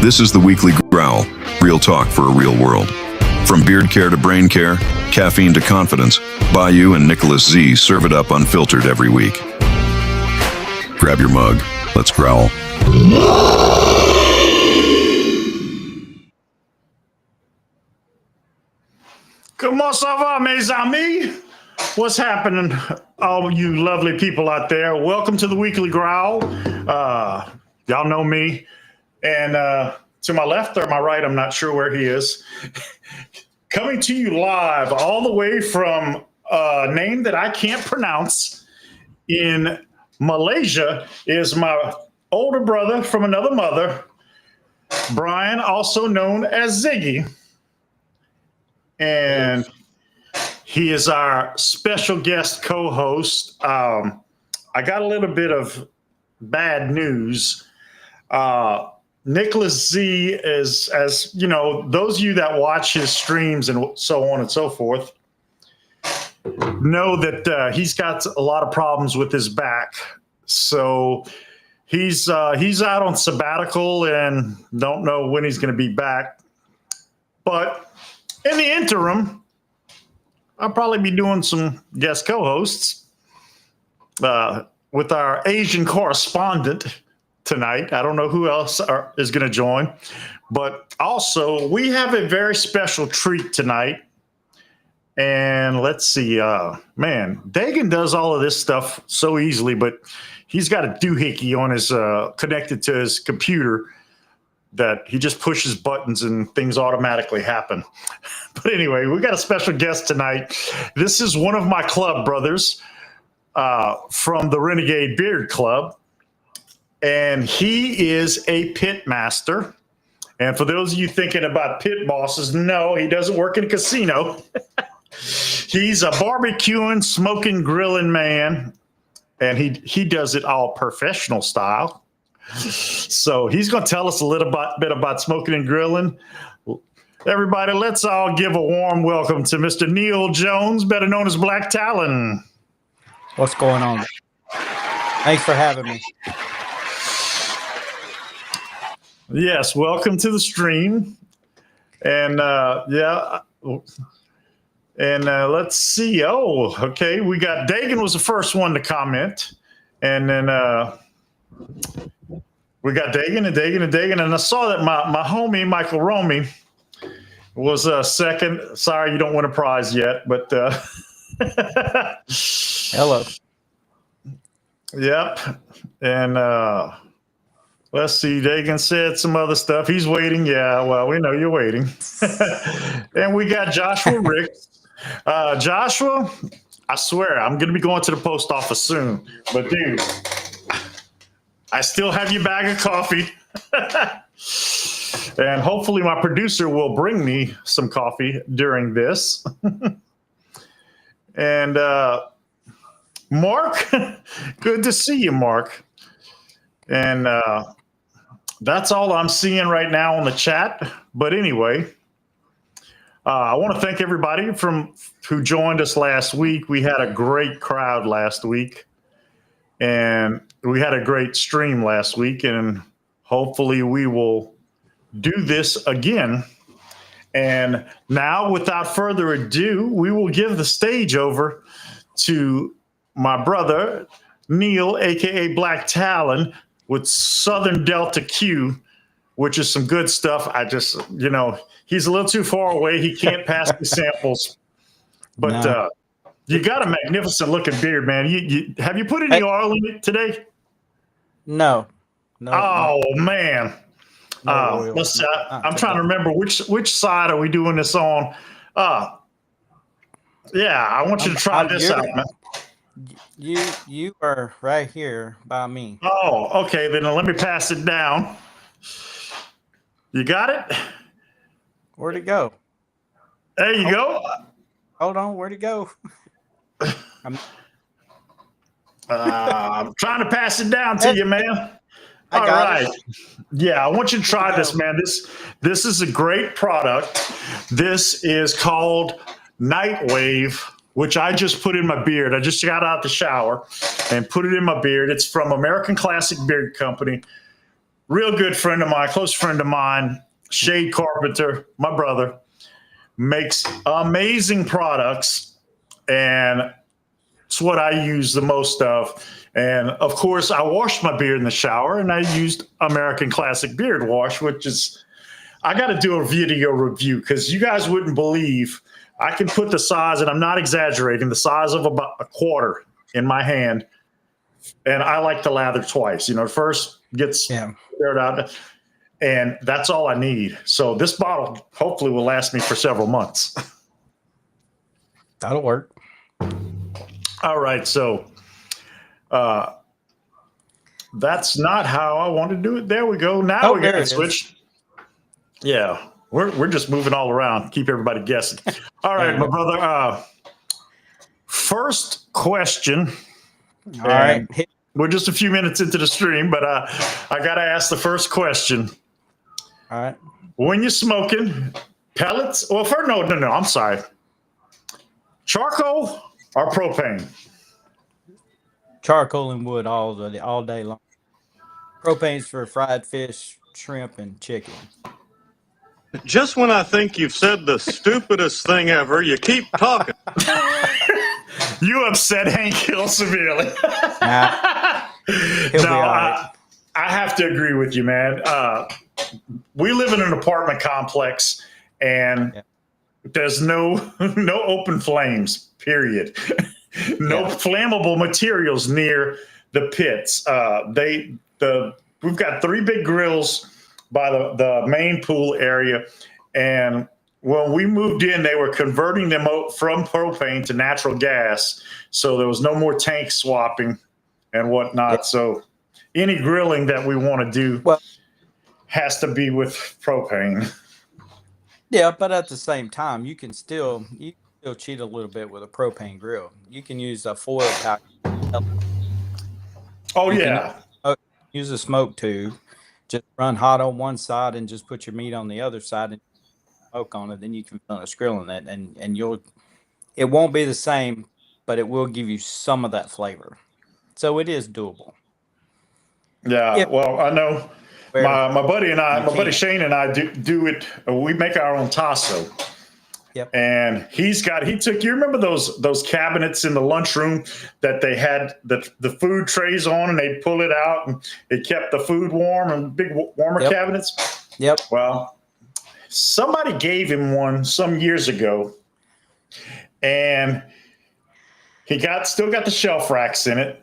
This is the weekly Growl, real talk for a real world. From beard care to brain care, caffeine to confidence, Bayou and Ziggy serve it up unfiltered every week. Grab your mug, let's growl. Comment ça va, mes amis? What's happening, all you lovely people out there? Welcome to the weekly Growl. Y'all know me. And to my left or my right, I'm not sure where he is. Coming to you live all the way from a name that I can't pronounce in Malaysia is my older brother from another mother, Brian, also known as Ziggy. And he is our special guest co-host. I got a little bit of bad news. Nicholas Z is, as you know, those of you that watch his streams and so on and so forth know that he's got a lot of problems with his back. So he's out on sabbatical and don't know when he's going to be back. But in the interim, I'll probably be doing some guest co-hosts with our Asian correspondent tonight. I don't know who else is going to join, but also we have a very special treat tonight. And let's see, man, Dagan does all of this stuff so easily, but he's got a doohickey on his connected to his computer that he just pushes buttons and things automatically happen. But anyway, we got a special guest tonight. This is one of my club brothers from the Renegade Beard Club. And he is a pit master. And for those of you thinking about pit bosses, no, he doesn't work in a casino. He's a barbecuing, smoking, grilling man. And he does it all professional style. So he's going to tell us a little bit about smoking and grilling. Everybody, let's all give a warm welcome to Mr. Neal Jones, better known as Black Talon. What's going on? Thanks for having me. Yes, welcome to the stream. And let's see. Oh, okay. We got Dagan was the first one to comment. And then we got Dagan and Dagan and Dagan. And I saw that my homie, Michael Romey, was second. Sorry, you don't win a prize yet, but Hello. Yep. And let's see, Dagan said some other stuff. He's waiting. Yeah, well, we know you're waiting. And we got Joshua Ricks. Joshua, I swear, I'm going to be going to the post office soon. But, dude, I still have your bag of coffee. And hopefully my producer will bring me some coffee during this. And Mark, good to see you, Mark. And that's all I'm seeing right now on the chat. But anyway, I want to thank everybody who joined us last week. We had a great crowd last week. And we had a great stream last week. And hopefully we will do this again. And now, without further ado, we will give the stage over to my brother, Neal, a.k.a. Black Talon, with Southern Delta Q, which is some good stuff. I just, he's a little too far away. He can't pass the samples. But no. You got a magnificent looking beard, man. Have you put any oil in it today? No. Oh, man. Let's see. I'm trying to remember which side are we doing this on? Yeah, I want you to try this out, man. You are right here by me. Oh, okay. Then let me pass it down. You got it? Where'd it go? There you go. Hold on. Where'd it go? I'm trying to pass it down to you, man. All right. Yeah, I want you to try this, man. This is a great product. This is called Nightwave, which I just put in my beard. I just got out the shower and put it in my beard. It's from American Classic Beard Company. real good friend of mine, close friend of mine, Shade Carpenter, my brother, makes amazing products, and it's what I use the most of. And of course, I washed my beard in the shower, and I used American Classic Beard Wash, which is, I got to do a video review because you guys wouldn't believe I can put the size, and I'm not exaggerating, the size of about a quarter in my hand. And I like to lather twice. First gets aired out, and that's all I need. So this bottle hopefully will last me for several months. That'll work. All right, so that's not how I want to do it. There we go. Now we got to switch. Yeah, we're just moving all around. Keep everybody guessing. All right, my brother. First question. All right. We're just a few minutes into the stream, but I got to ask the first question. All right. When you're smoking, pellets? Well, first, no. I'm sorry. Charcoal or propane? Charcoal and wood all day long. Propane's for fried fish, shrimp, and chicken. Just when I think you've said the stupidest thing ever, you keep talking. You upset Hank Hill severely. He'll be all right. I have to agree with you, man. We live in an apartment complex, and there's no open flames, period. No flammable materials near the pits. We've got 3 big grills by the main pool area, and when we moved in, they were converting them from propane to natural gas, so there was no more tank swapping and whatnot. So any grilling that we want to do has to be with propane. Yeah, but at the same time, you can still cheat a little bit with a propane grill. You can use a foil pack. Oh, yeah. Use a smoke tube. Just run hot on one side and just put your meat on the other side and smoke on it. Then you can finish grilling it, and it won't be the same, but it will give you some of that flavor. So it is doable. Yeah. Well, I know my buddy Shane and I do it. We make our own tasso. Yep. And he took, you remember those cabinets in the lunchroom that they had the food trays on, and they'd pull it out and it kept the food warm, and big warmer cabinets? Yep. Well, somebody gave him one some years ago, and he still got the shelf racks in it,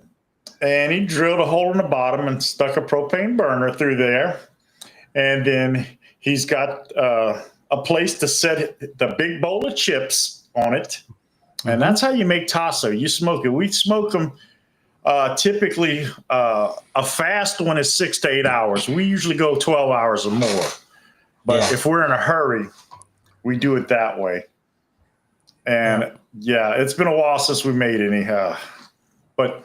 and he drilled a hole in the bottom and stuck a propane burner through there. And then he's got a place to set the big bowl of chips on it. And that's how you make tasso. You smoke it. We smoke them typically, a fast one is 6 to 8 hours. We usually go 12 hours or more. But if we're in a hurry, we do it that way. And it's been a while since we made any. But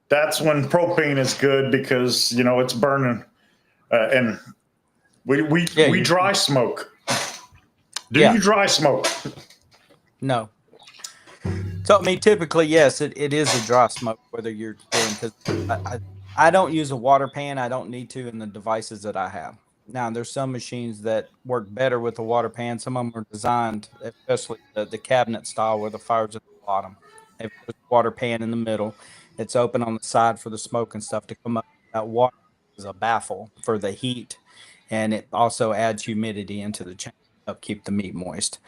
that's when propane is good, because, it's burning. And we dry smoke. Do you dry smoke? No. So, typically, yes, it is a dry smoke, whether you're doing, because I don't use a water pan. I don't need to in the devices that I have. Now, there's some machines that work better with the water pan. Some of them are designed, especially the cabinet style, where the fire's at the bottom. They put a water pan in the middle. It's open on the side for the smoke and stuff to come up. That water is a baffle for the heat, and it also adds humidity into the chain to help keep the meat moist.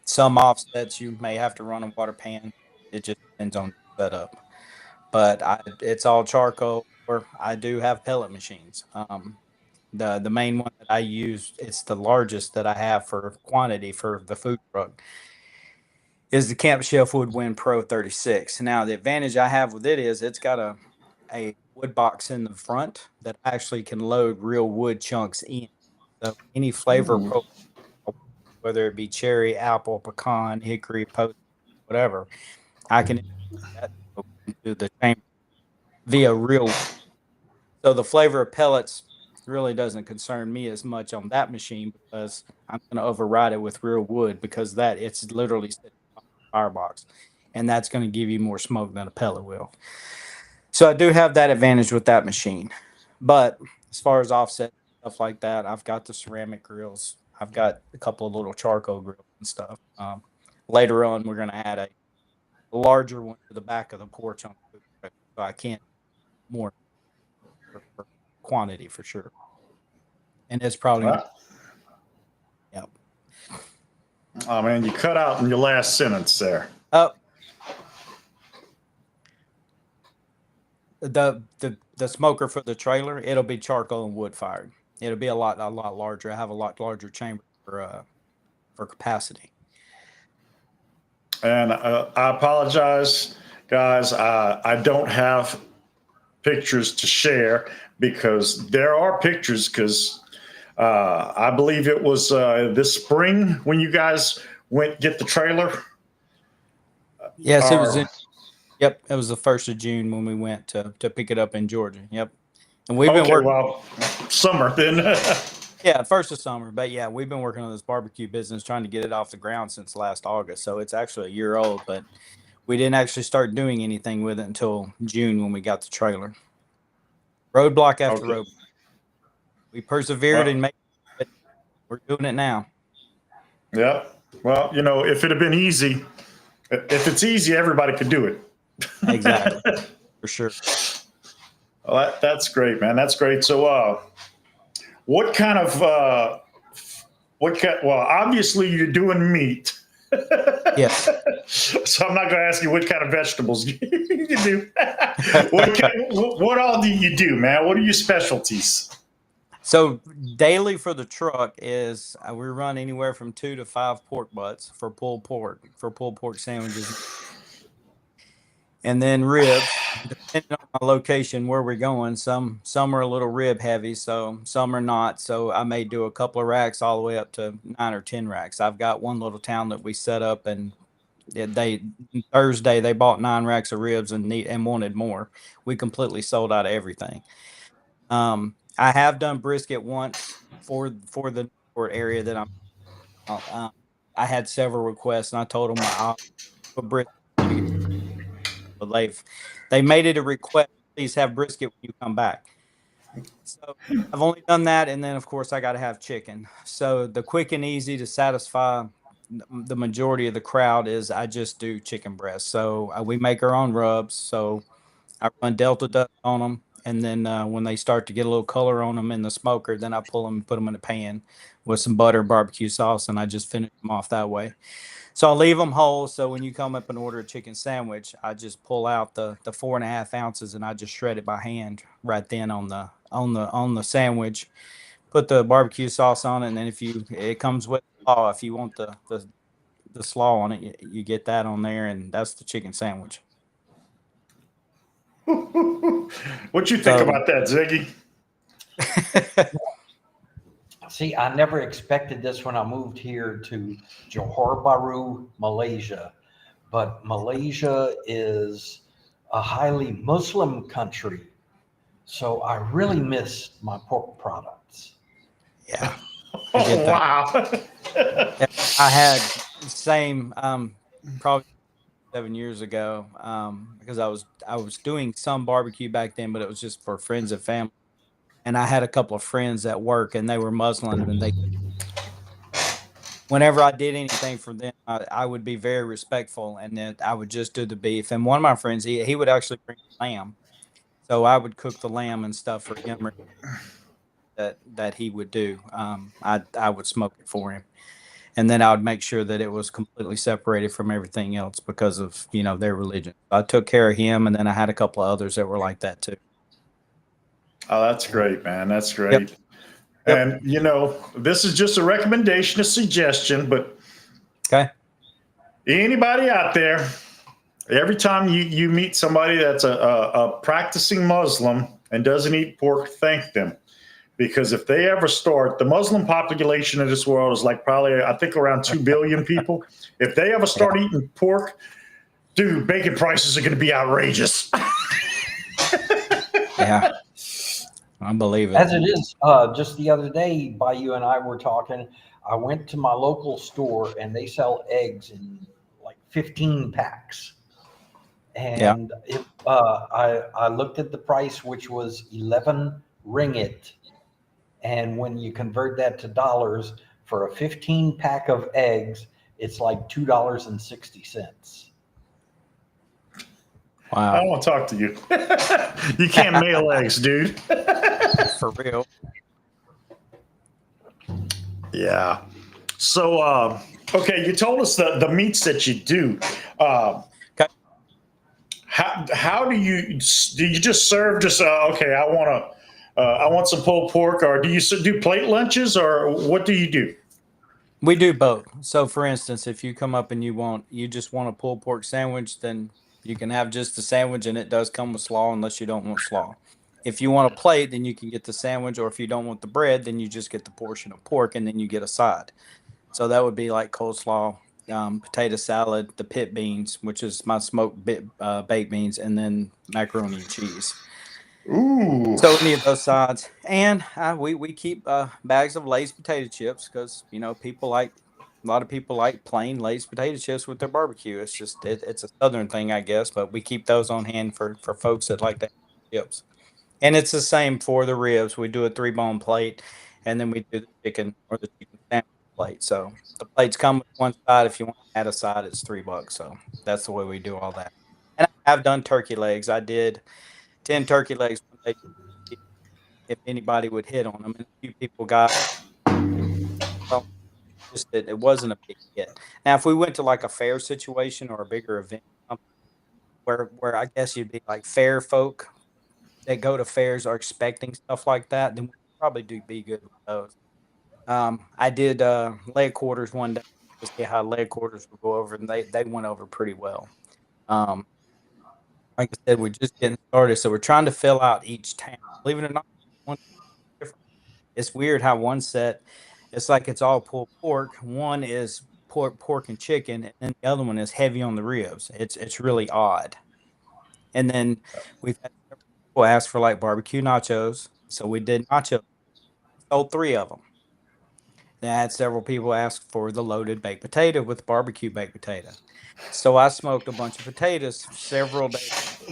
Some offsets you may have to run a water pan. It just depends on the setup. But it's all charcoal, or I do have pellet machines. The main one that I use, it's the largest that I have for quantity for the food truck, is the Camp Chef Woodwind Pro 36. Now, the advantage I have with it is it's got a wood box in the front that actually can load real wood chunks in. So any flavor profile, whether it be cherry, apple, pecan, hickory, post, whatever, I can do the chamber via real. So the flavor of pellets really doesn't concern me as much on that machine, because I'm going to override it with real wood, because it's literally sitting on the firebox, and that's going to give you more smoke than a pellet will. So I do have that advantage with that machine. But as far as offset stuff like that, I've got the ceramic grills. I've got a couple of little charcoal grills and stuff. Later on, we're going to add a larger one to the back of the porch on the food truck, so I can't more for quantity for sure. And it's probably yeah. Oh man, you cut out in your last sentence there. The smoker for the trailer, it'll be charcoal and wood fired. It'll be a lot larger. I have a lot larger chamber for capacity. And I apologize, guys. I don't have pictures to share because there are pictures. Because I believe it was this spring when you guys went get the trailer. Yes, it was. Yep, it was the 1st of June when we went to pick it up in Georgia. Yep, and we've been working. Well, summer then. Yeah, 1st of summer. But yeah, we've been working on this barbecue business, trying to get it off the ground since last August. So it's actually a year old, but we didn't actually start doing anything with it until June when we got the trailer. Roadblock after roadblock. We persevered and made it. We're doing it now. Yeah. Well, if it had been easy, if it's easy, everybody could do it. Exactly. For sure. Well, that's great, man. That's great. So, what kind of well, obviously you're doing meat. Yes. So I'm not going to ask you what kind of vegetables you do. What all do you do, man? What are your specialties? So daily for the truck is we run anywhere from 2 to 5 pork butts for pulled pork sandwiches. And then ribs, depending on my location where we're going. Some are a little rib heavy, so some are not. So I may do a couple of racks all the way up to 9 or 10 racks. I've got one little town that we set up, and Thursday they bought 9 racks of ribs and wanted more. We completely sold out of everything. I have done brisket once for the area that I'm. I had several requests, and I told them I'll do a brisket. But they made it a request, please have brisket when you come back. So I've only done that, and then of course I got to have chicken. So the quick and easy to satisfy the majority of the crowd is I just do chicken breast. So we make our own rubs. So I run Delta Dutch on them, and then when they start to get a little color on them in the smoker, then I pull them and put them in a pan with some butter and barbecue sauce, and I just finish them off that way. So I'll leave them whole. So when you come up and order a chicken sandwich, I just pull out the 4.5 ounces and I just shred it by hand right then on the sandwich. Put the barbecue sauce on it, and then it comes with slaw. If you want the slaw on it, you get that on there, and that's the chicken sandwich. What you think about that, Ziggy? See, I never expected this when I moved here to Johor Bahru, Malaysia. But Malaysia is a highly Muslim country. So I really miss my pork products. Yeah. Oh, wow. I had the same probably 7 years ago because I was doing some barbecue back then, but it was just for friends and family. And I had a couple of friends at work, and they were Muslim, and whenever I did anything for them, I would be very respectful, and then I would just do the beef. And one of my friends, he would actually bring lamb, so I would cook the lamb and stuff for him that he would do. I would smoke it for him, and then I would make sure that it was completely separated from everything else because of their religion. I took care of him, and then I had a couple of others that were like that too. Oh, that's great, man. That's great. Yep. And, this is just a recommendation, a suggestion, but okay. Anybody out there, every time you meet somebody that's a practicing Muslim and doesn't eat pork, thank them. Because if they ever start, the Muslim population of this world is like probably, I think, around 2 billion people. If they ever start eating pork, dude, bacon prices are going to be outrageous. Yeah. I believe it. As it is, just the other day, Bayou and I were talking. I went to my local store, and they sell eggs in like 15 packs. And I looked at the price, which was 11 ringgit. And when you convert that to dollars, for a 15 pack of eggs, it's like $2.60. Wow. I don't want to talk to you. You can't mail eggs, dude. For real. Yeah. So, okay, you told us the meats that you do. Okay. How do you just serve? Just okay, I want some pulled pork, or do you do plate lunches, or what do you do? We do both. So, for instance, if you come up and you just want a pulled pork sandwich, then you can have just the sandwich, and it does come with slaw, unless you don't want slaw. If you want a plate, then you can get the sandwich, or if you don't want the bread, then you just get the portion of pork, and then you get a side. So that would be like coleslaw, potato salad, the pit beans, which is my smoked baked beans, and then macaroni and cheese. Ooh. So any of those sides, and we keep bags of Lay's potato chips because a lot of people like plain Lay's potato chips with their barbecue. It's just it's a southern thing, I guess, but we keep those on hand for folks that like the chips. And it's the same for the ribs. We do a 3-bone plate, and then we do the chicken or the chicken sandwich plate. So the plates come with one side. If you want to add a side, it's $3. So that's the way we do all that. And I've done turkey legs. I did 10 turkey legs one day if anybody would hit on them. And a few people got well, just it wasn't a big hit. Now, if we went to like a fair situation or a bigger event, where I guess you'd be like fair folk that go to fairs are expecting stuff like that, then we probably do be good with those. I did leg quarters one day to see how leg quarters would go over, and they went over pretty well. Um, like I said, we're just getting started, so we're trying to fill out each town. Believe it or not, one different. It's weird how one set, it's like it's all pulled pork. One is pork and chicken, and the other one is heavy on the ribs. It's really odd. And then we've had several people ask for like barbecue nachos, so we did nachos. Sold 3 of them. Then I had several people ask for the loaded baked potato with barbecue baked potato. So I smoked a bunch of potatoes several days,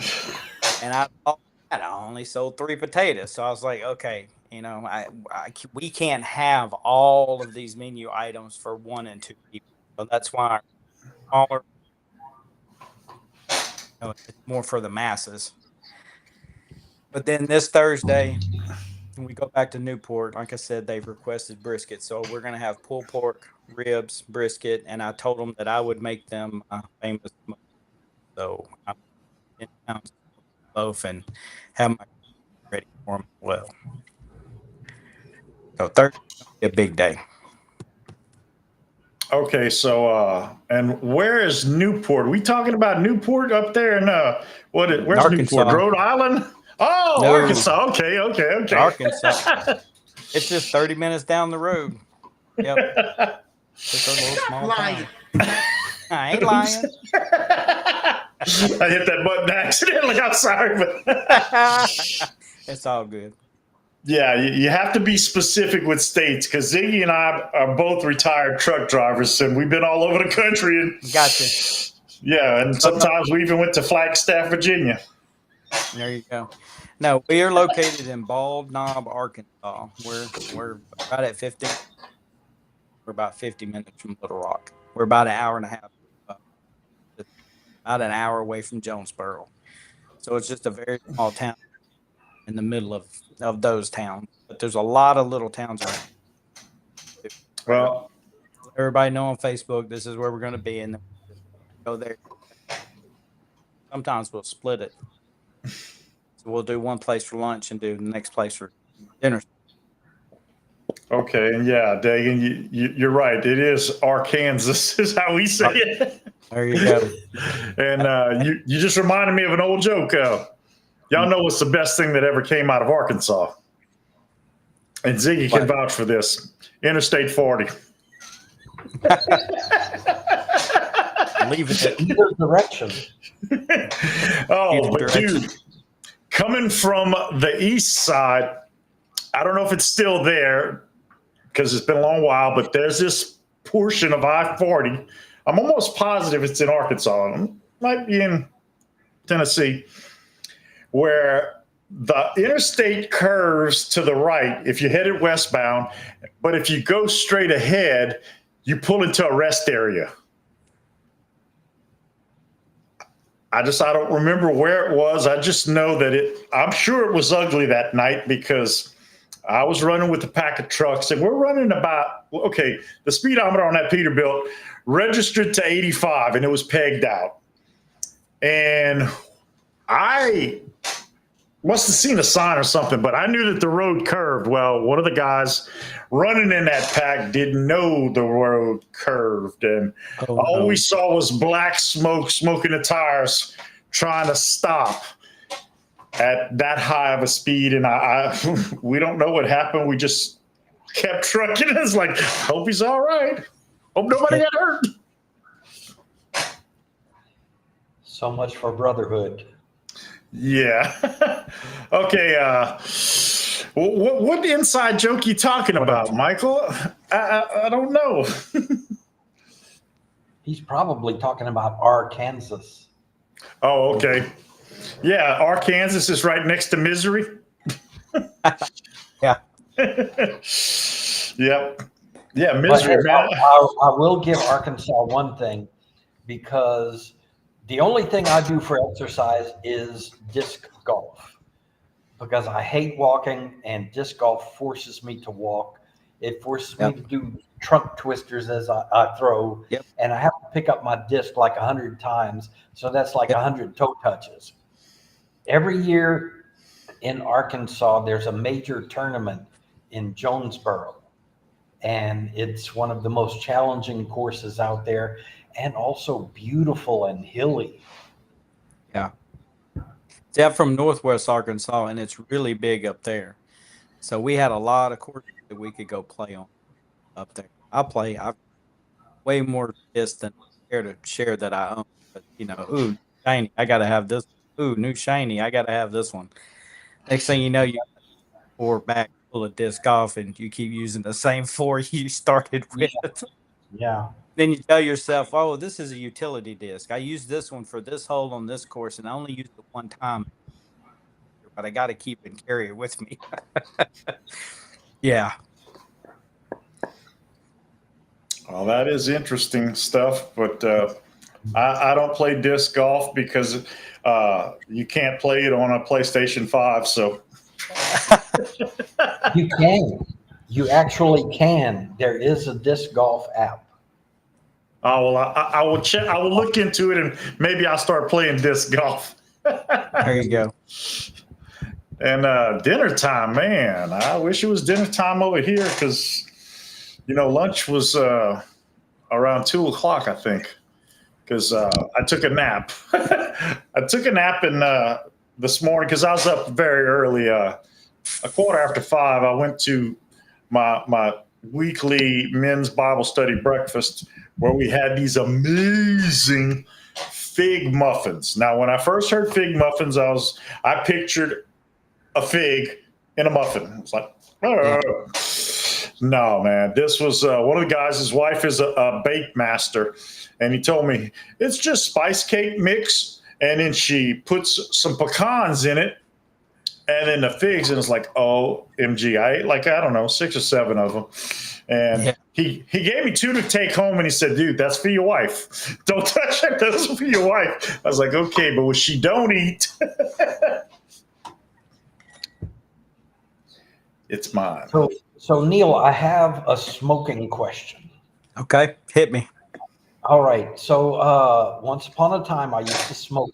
and I only sold 3 potatoes. So I was like, okay, we can't have all of these menu items for 1 and 2 people. So that's why our smaller, it's more for the masses. But then this Thursday, when we go back to Newport, like I said, they've requested brisket. So we're going to have pulled pork, ribs, brisket, and I told them that I would make them famous. So I'm in town to loaf and have my ready for them as well. So Thursday be a big day. Okay, so and where is Newport? Are we talking about Newport up there in where's Arkansas. Newport? Rhode Island? Oh, No. Arkansas. Okay. Arkansas. It's just 30 minutes down the road. Yep. It's a little small town. I ain't lying. I hit that button accidentally. I'm sorry, but It's all good. yeah, you have to be specific with states because Ziggy and I are both retired truck drivers, and we've been all over the country. And Gotcha. yeah, and sometimes we even went to Flagstaff, Virginia. There you go. No, we are located in Bald Knob, Arkansas. We're right at 50. We're about 50 minutes from Little Rock. We're about an hour and a half, about an hour away from Jonesboro. So it's just a very small town in the middle of those towns. But there's a lot of little towns around. Well, Everybody know on Facebook, this is where we're going to be, and then we'll go there. Sometimes we'll split it. So we'll do one place for lunch and do the next place for dinner. okay, and yeah, Dagan, you're right. It is Arkansas, is how we say it. There you go. And you just reminded me of an old joke. Y'all know what's the best thing that ever came out of Arkansas? And Ziggy can vouch for this. Interstate 40. Leave it. Either direction. Oh, but dude, coming from the east side, I don't know if it's still there because it's been a long while, but there's this portion of I-40. I'm almost positive it's in Arkansas. It might be in Tennessee, where the interstate curves to the right if you headed westbound, but if you go straight ahead, you pull into a rest area. I don't remember where it was. I just know that I'm sure it was ugly that night because I was running with a pack of trucks and we're running about, okay, the speedometer on that Peterbilt registered to 85 and it was pegged out. And I must have seen a sign or something, but I knew that the road curved. Well, one of the guys running in that pack didn't know the road curved, and all we saw was black smoke, smoking the tires, trying to stop at that high of a speed. And we don't know what happened. We just kept trucking. It's like, hope he's all right. Hope nobody got hurt. So much for brotherhood. Yeah. Okay. What inside joke you talking about, Michael? I don't know. He's probably talking about Arkansas. Oh, okay. Yeah, Arkansas is right next to Missouri. Yeah. Yep. Yeah, Missouri. Man. I will give Arkansas one thing, because the only thing I do for exercise is disc golf, because I hate walking and disc golf forces me to walk. It forces me to do trunk twisters as I throw, and I have to pick up my disc like 100 times. So that's like 100 toe touches. Every year in Arkansas, there's a major tournament in Jonesboro, and it's one of the most challenging courses out there, and also beautiful and hilly. Yeah. See, I'm from Northwest Arkansas, and it's really big up there. So we had a lot of courses that we could go play on up there. I've way more disc than care to share that I own. But, ooh, shiny, I got to have this. Ooh, new shiny, I got to have this one. Next thing you know, you got 4 bags full of disc golf, and you keep using the same 4 you started with. Yeah. Then you tell yourself, oh, this is a utility disc. I used this one for this hole on this course, and I only used it one time. But I got to keep and carry it with me. Yeah. Well, that is interesting stuff, but I don't play disc golf because you can't play it on a PlayStation 5. So You can. You actually can. There is a disc golf app. Oh, well, I will check. I will look into it, and maybe I'll start playing disc golf. There you go. And dinner time, man. I wish it was dinner time over here because, lunch was around 2:00, I think, because I took a nap. I took a nap this morning because I was up very early. 5:15, I went to my weekly men's Bible study breakfast where we had these amazing fig muffins. Now, when I first heard fig muffins, I pictured a fig in a muffin. It's like, no, man. This was one of the guys. His wife is a bake master, and he told me it's just spice cake mix, and then she puts some pecans in it, and then the figs, and it's like, OMG. I ate I don't know, 6 or 7 of them. And he gave me 2 to take home, and he said, dude, that's for your wife. Don't touch it. That's for your wife. I was like, okay, but what she don't eat, it's mine. So Neal, I have a smoking question. Okay, hit me. All right. So once upon a time, I used to smoke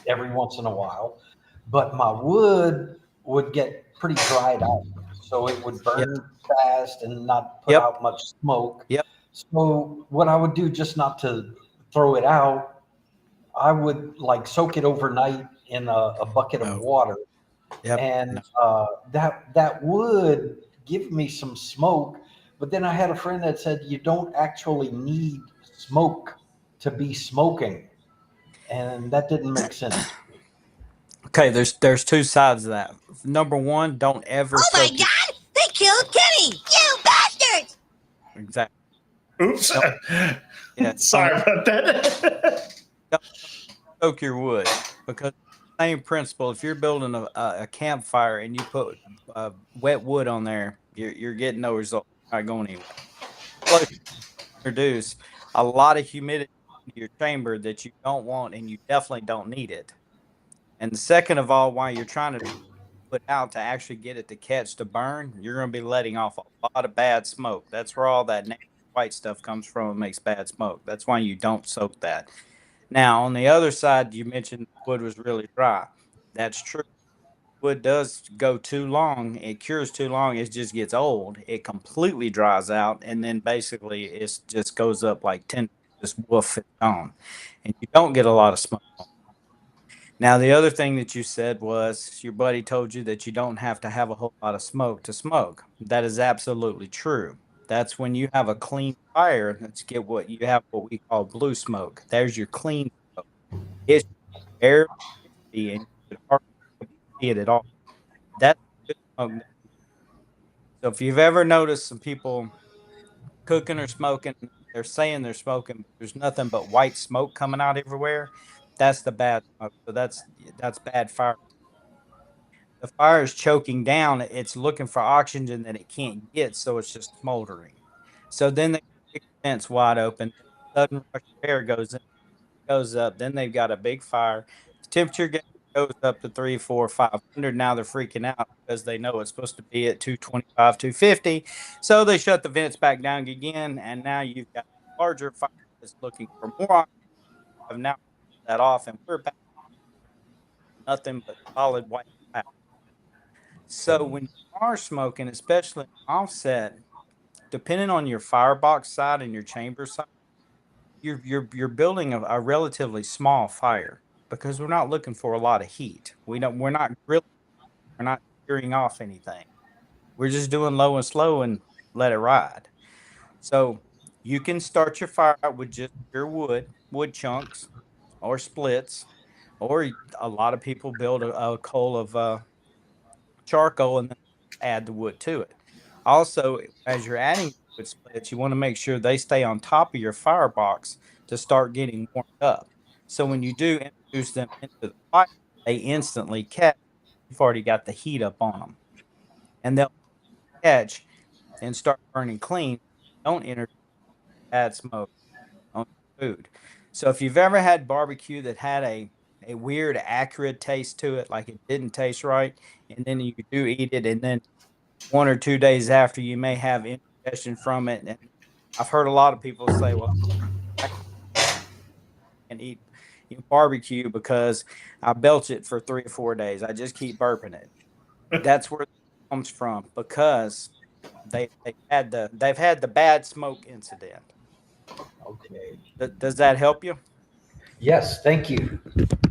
every once in a while, but my wood would get pretty dried out. So it would burn fast and not put out much smoke. Yep. So what I would do, just not to throw it out, I would soak it overnight in a bucket of water. Yep. And that would give me some smoke. But then I had a friend that said you don't actually need smoke to be smoking. And that didn't make sense. Okay, there's 2 sides of that. Number one, don't ever. Oh my God! They killed Kenny! You bastards! Exactly. Oops. Yeah, sorry about that. Don't soak your wood, because same principle. If you're building a campfire and you put wet wood on there, you're getting no result. You're not going anywhere. Plus, introduce a lot of humidity into your chamber that you don't want, and you definitely don't need it. And second of all, while you're trying to put out to actually get it to catch to burn, you're going to be letting off a lot of bad smoke. That's where all that white stuff comes from and makes bad smoke. That's why you don't soak that. Now, on the other side, you mentioned wood was really dry. That's true. Wood does go too long, it cures too long, it just gets old. It completely dries out, and then basically it just goes up like 10, just woof, it's gone. And you don't get a lot of smoke. Now, the other thing that you said was your buddy told you that you don't have to have a whole lot of smoke to smoke. That is absolutely true. That's when you have a clean fire. Let's get what you have, what we call blue smoke. There's your clean smoke. It's very crispy and you could hardly see it at all. That's good smoke. So if you've ever noticed some people cooking or smoking, they're saying they're smoking, but there's nothing but white smoke coming out everywhere. That's the bad smoke. So that's bad fire. The fire is choking down. It's looking for oxygen that it can't get, so it's just smoldering. So then they kick the vents wide open. Sudden rush of air goes up. Then they've got a big fire. The temperature goes up to 3, 4, 500. Now they're freaking out because they know it's supposed to be at 225, 250. So they shut the vents back down again, and now you've got a larger fire that's looking for more oxygen. I've now that off, and we're back to nothing but solid white powder. So when you are smoking, especially offset, depending on your firebox side and your chamber side, you're building a relatively small fire because we're not looking for a lot of heat. We're not grilling, we're not tearing off anything. We're just doing low and slow and let it ride. So you can start your fire out with just your wood chunks or splits, or a lot of people build a coal of charcoal and then add the wood to it. Also, as you're adding wood splits, you want to make sure they stay on top of your firebox to start getting warmed up. So when you do introduce them into the fire, they instantly catch. You've already got the heat up on them, and they'll catch and start burning clean. Don't introduce bad smoke on food. So if you've ever had barbecue that had a weird acrid taste to it, like it didn't taste right, and then you do eat it, and then 1 or 2 days after you may have indigestion from it. And I've heard a lot of people say, well, I can't eat barbecue because I belch it for 3 or 4 days. I just keep burping it. That's where it comes from, because they've had the bad smoke incident. Okay. Does that help you? Yes, thank you.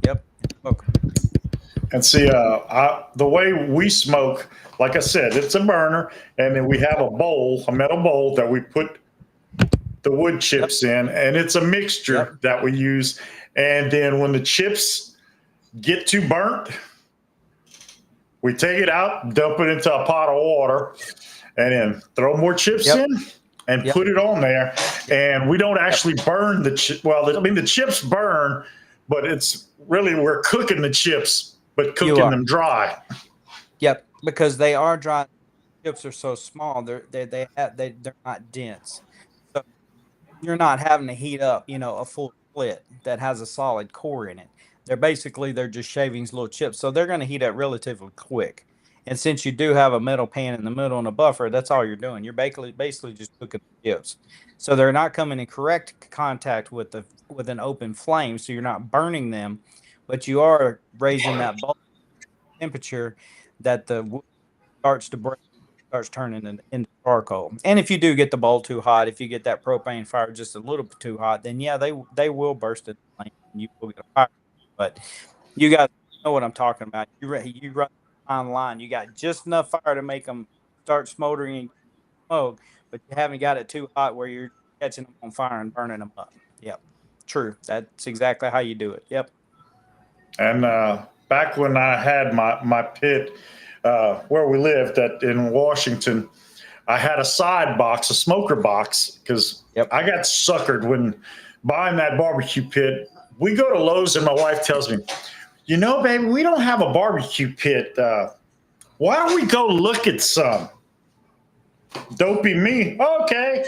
Yep. Welcome. And see, the way we smoke, like I said, it's a burner, and then we have a metal bowl that we put the wood chips in, and it's a mixture that we use. And then when the chips get too burnt, we take it out, dump it into a pot of water, and then throw more chips in and put it on there. And we don't actually burn the chip. Well, I mean, the chips burn, but it's really, we're cooking the chips, but cooking them dry. Yep, because they are dry. Chips are so small; they're not dense. So you're not having to heat up, a full split that has a solid core in it. They're just shavings, little chips, so they're going to heat up relatively quick. And since you do have a metal pan in the middle and a buffer, that's all you're doing. You're basically just cooking the chips. So they're not coming in correct contact with an open flame, so you're not burning them, but you are raising that bulk temperature that the wood starts to break, starts turning into charcoal. And if you do get the bowl too hot, if you get that propane fire just a little bit too hot, then they will burst into flame and you will get a fire. But you guys know what I'm talking about. You run online, you got just enough fire to make them start smoldering and smoke, but you haven't got it too hot where you're catching them on fire and burning them up. Yep, true. That's exactly how you do it. Yep. And back when I had my pit where we lived in Washington, I had a side box, a smoker box, because I got suckered when buying that barbecue pit. We go to Lowe's and my wife tells me, you know, baby, we don't have a barbecue pit. Why don't we go look at some? Dopey me. Okay.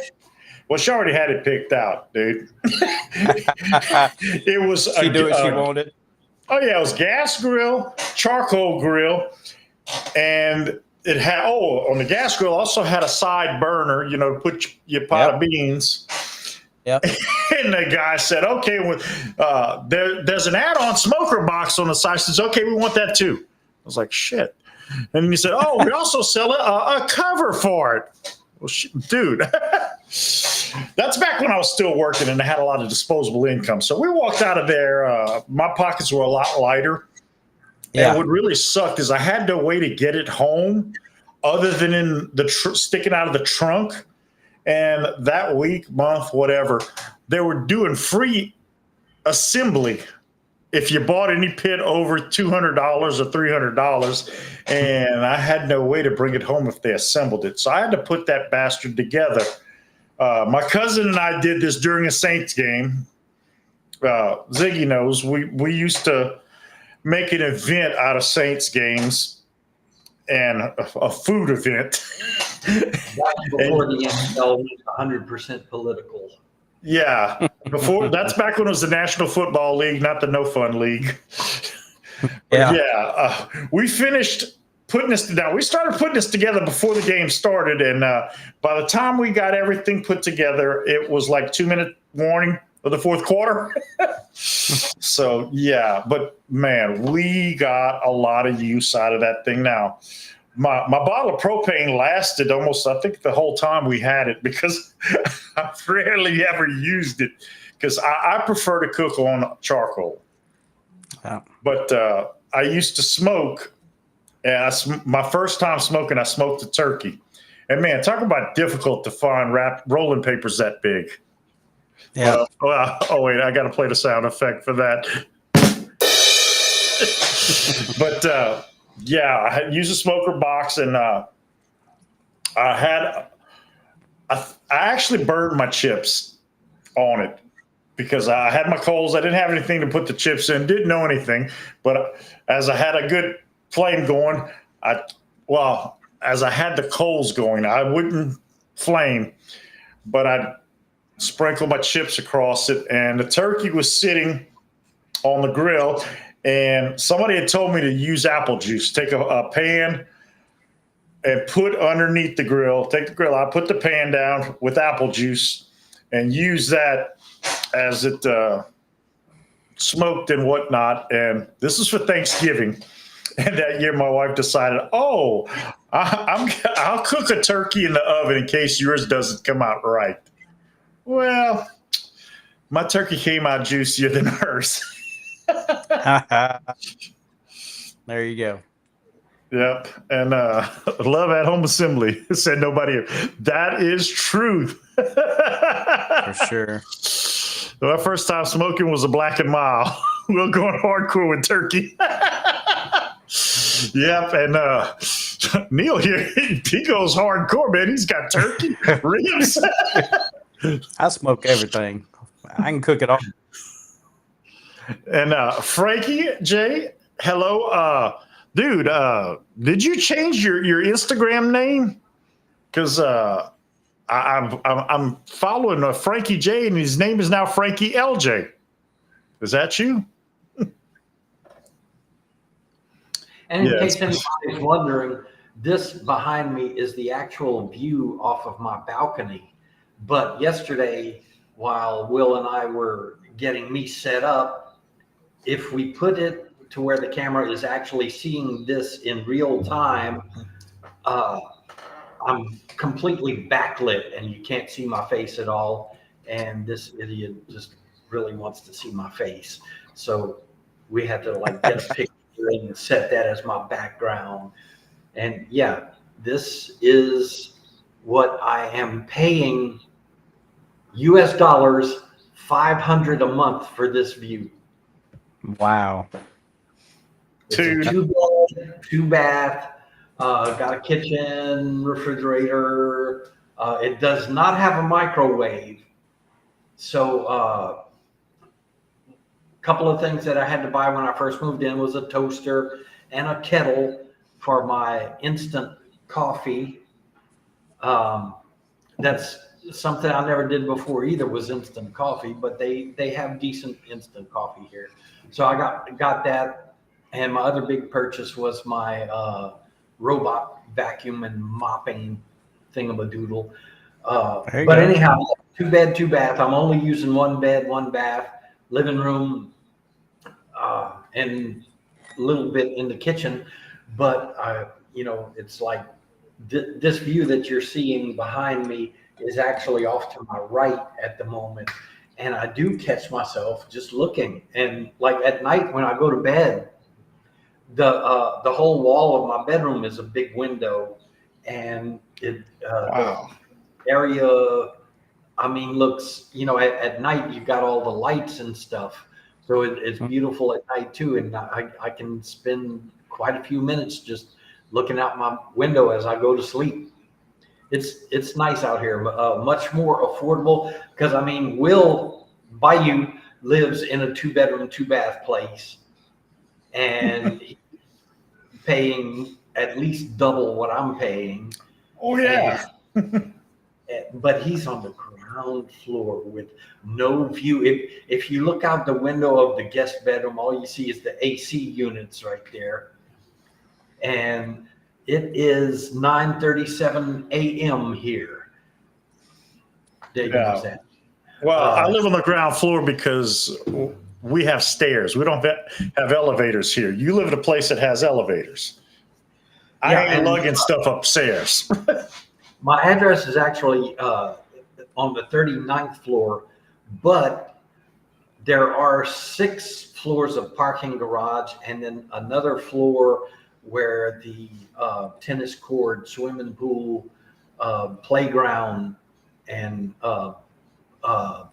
Well, she already had it picked out, dude. It was She do what she wanted. Oh yeah, it was gas grill, charcoal grill, and it had on the gas grill also had a side burner, you know, to put your pot of beans. Yep. And the guy said, "Okay, there's an add-on smoker box on the side." He says, "Okay, we want that too." I was like, "Shit." And he said, "Oh, we also sell a cover for it." Well, dude, that's back when I was still working and I had a lot of disposable income. So we walked out of there. My pockets were a lot lighter. Yeah. And what really sucked is I had no way to get it home other than in the sticking out of the trunk. And that week, month, whatever, they were doing free assembly if you bought any pit over $200 or $300, and I had no way to bring it home if they assembled it. So I had to put that bastard together. My cousin and I did this during a Saints game. Ziggy knows we used to make an event out of Saints games and a food event. Before the NFL was 100% political. Yeah, that's back when it was the National Football League, not the No Fun League. We finished putting this down. We started putting this together before the game started, and by the time we got everything put together, it was like 2-minute warning of the fourth quarter. So yeah, but man, we got a lot of use out of that thing now. My bottle of propane lasted almost, I think, the whole time we had it because I rarely ever used it because I prefer to cook on charcoal. Yeah. But I used to smoke, and my first time smoking, I smoked a turkey. And man, talk about difficult to find rolling papers that big. Yeah. Wait, I got to play the sound effect for that. But yeah, I had used a smoker box, and I actually burned my chips on it because I had my coals. I didn't have anything to put the chips in, didn't know anything. But as I had a good flame going, as I had the coals going, I wouldn't flame, but I'd sprinkle my chips across it, and the turkey was sitting on the grill. And somebody had told me to use apple juice. Take a pan and put underneath the grill. Take the grill out, put the pan down with apple juice, and use that as it smoked and whatnot. And this is for Thanksgiving. And that year, my wife decided, I'll cook a turkey in the oven in case yours doesn't come out right. Well, my turkey came out juicier than hers. There you go. Yep. And love at home assembly, said nobody. That is truth. For sure. My first time smoking was a Black and Mild. We were going hardcore with turkey. Yep. And Neal here, he goes hardcore, man. He's got turkey, ribs. I smoke everything. I can cook it all. And Frankie J, hello, dude. Did you change your Instagram name? Because I'm following Frankie J, and his name is now Frankie LJ. Is that you? And in case anybody's wondering, this behind me is the actual view off of my balcony. But yesterday, while Will and I were getting me set up, if we put it to where the camera is actually seeing this in real time, I'm completely backlit and you can't see my face at all. And this idiot just really wants to see my face. So we had to get a picture and set that as my background. And yeah, this is what I am paying US dollars, $500 a month for this view. Wow. It's a two bath, got a kitchen, refrigerator. It does not have a microwave. So couple of things that I had to buy when I first moved in was a toaster and a kettle for my instant coffee. That's something I never did before either, was instant coffee, but they have decent instant coffee here. So I got that. And my other big purchase was my robot vacuum and mopping thingamadoodle. But anyhow, 2 bed, 2 bath. I'm only using 1 bed, 1 bath, living room, and a little bit in the kitchen. But it's like this view that you're seeing behind me is actually off to my right at the moment. And I do catch myself just looking. And like at night when I go to bed, the whole wall of my bedroom is a big window, and the area, looks, at night you've got all the lights and stuff, so it's beautiful at night too. And I can spend quite a few minutes just looking out my window as I go to sleep. It's nice out here, much more affordable, because Will Bayou lives in a 2-bedroom, 2-bath place, and he's paying at least double what I'm paying. Oh yeah. But he's on the ground floor with no view. If you look out the window of the guest bedroom, all you see is the AC units right there. And it is 9:37 a.m. here. Yeah. Well, I live on the ground floor because we have stairs. We don't have elevators here. You live in a place that has elevators. I ain't lugging stuff upstairs. My address is actually on the 39th floor, but there are 6 floors of parking garage, and then another floor where the tennis court, swimming pool, playground, and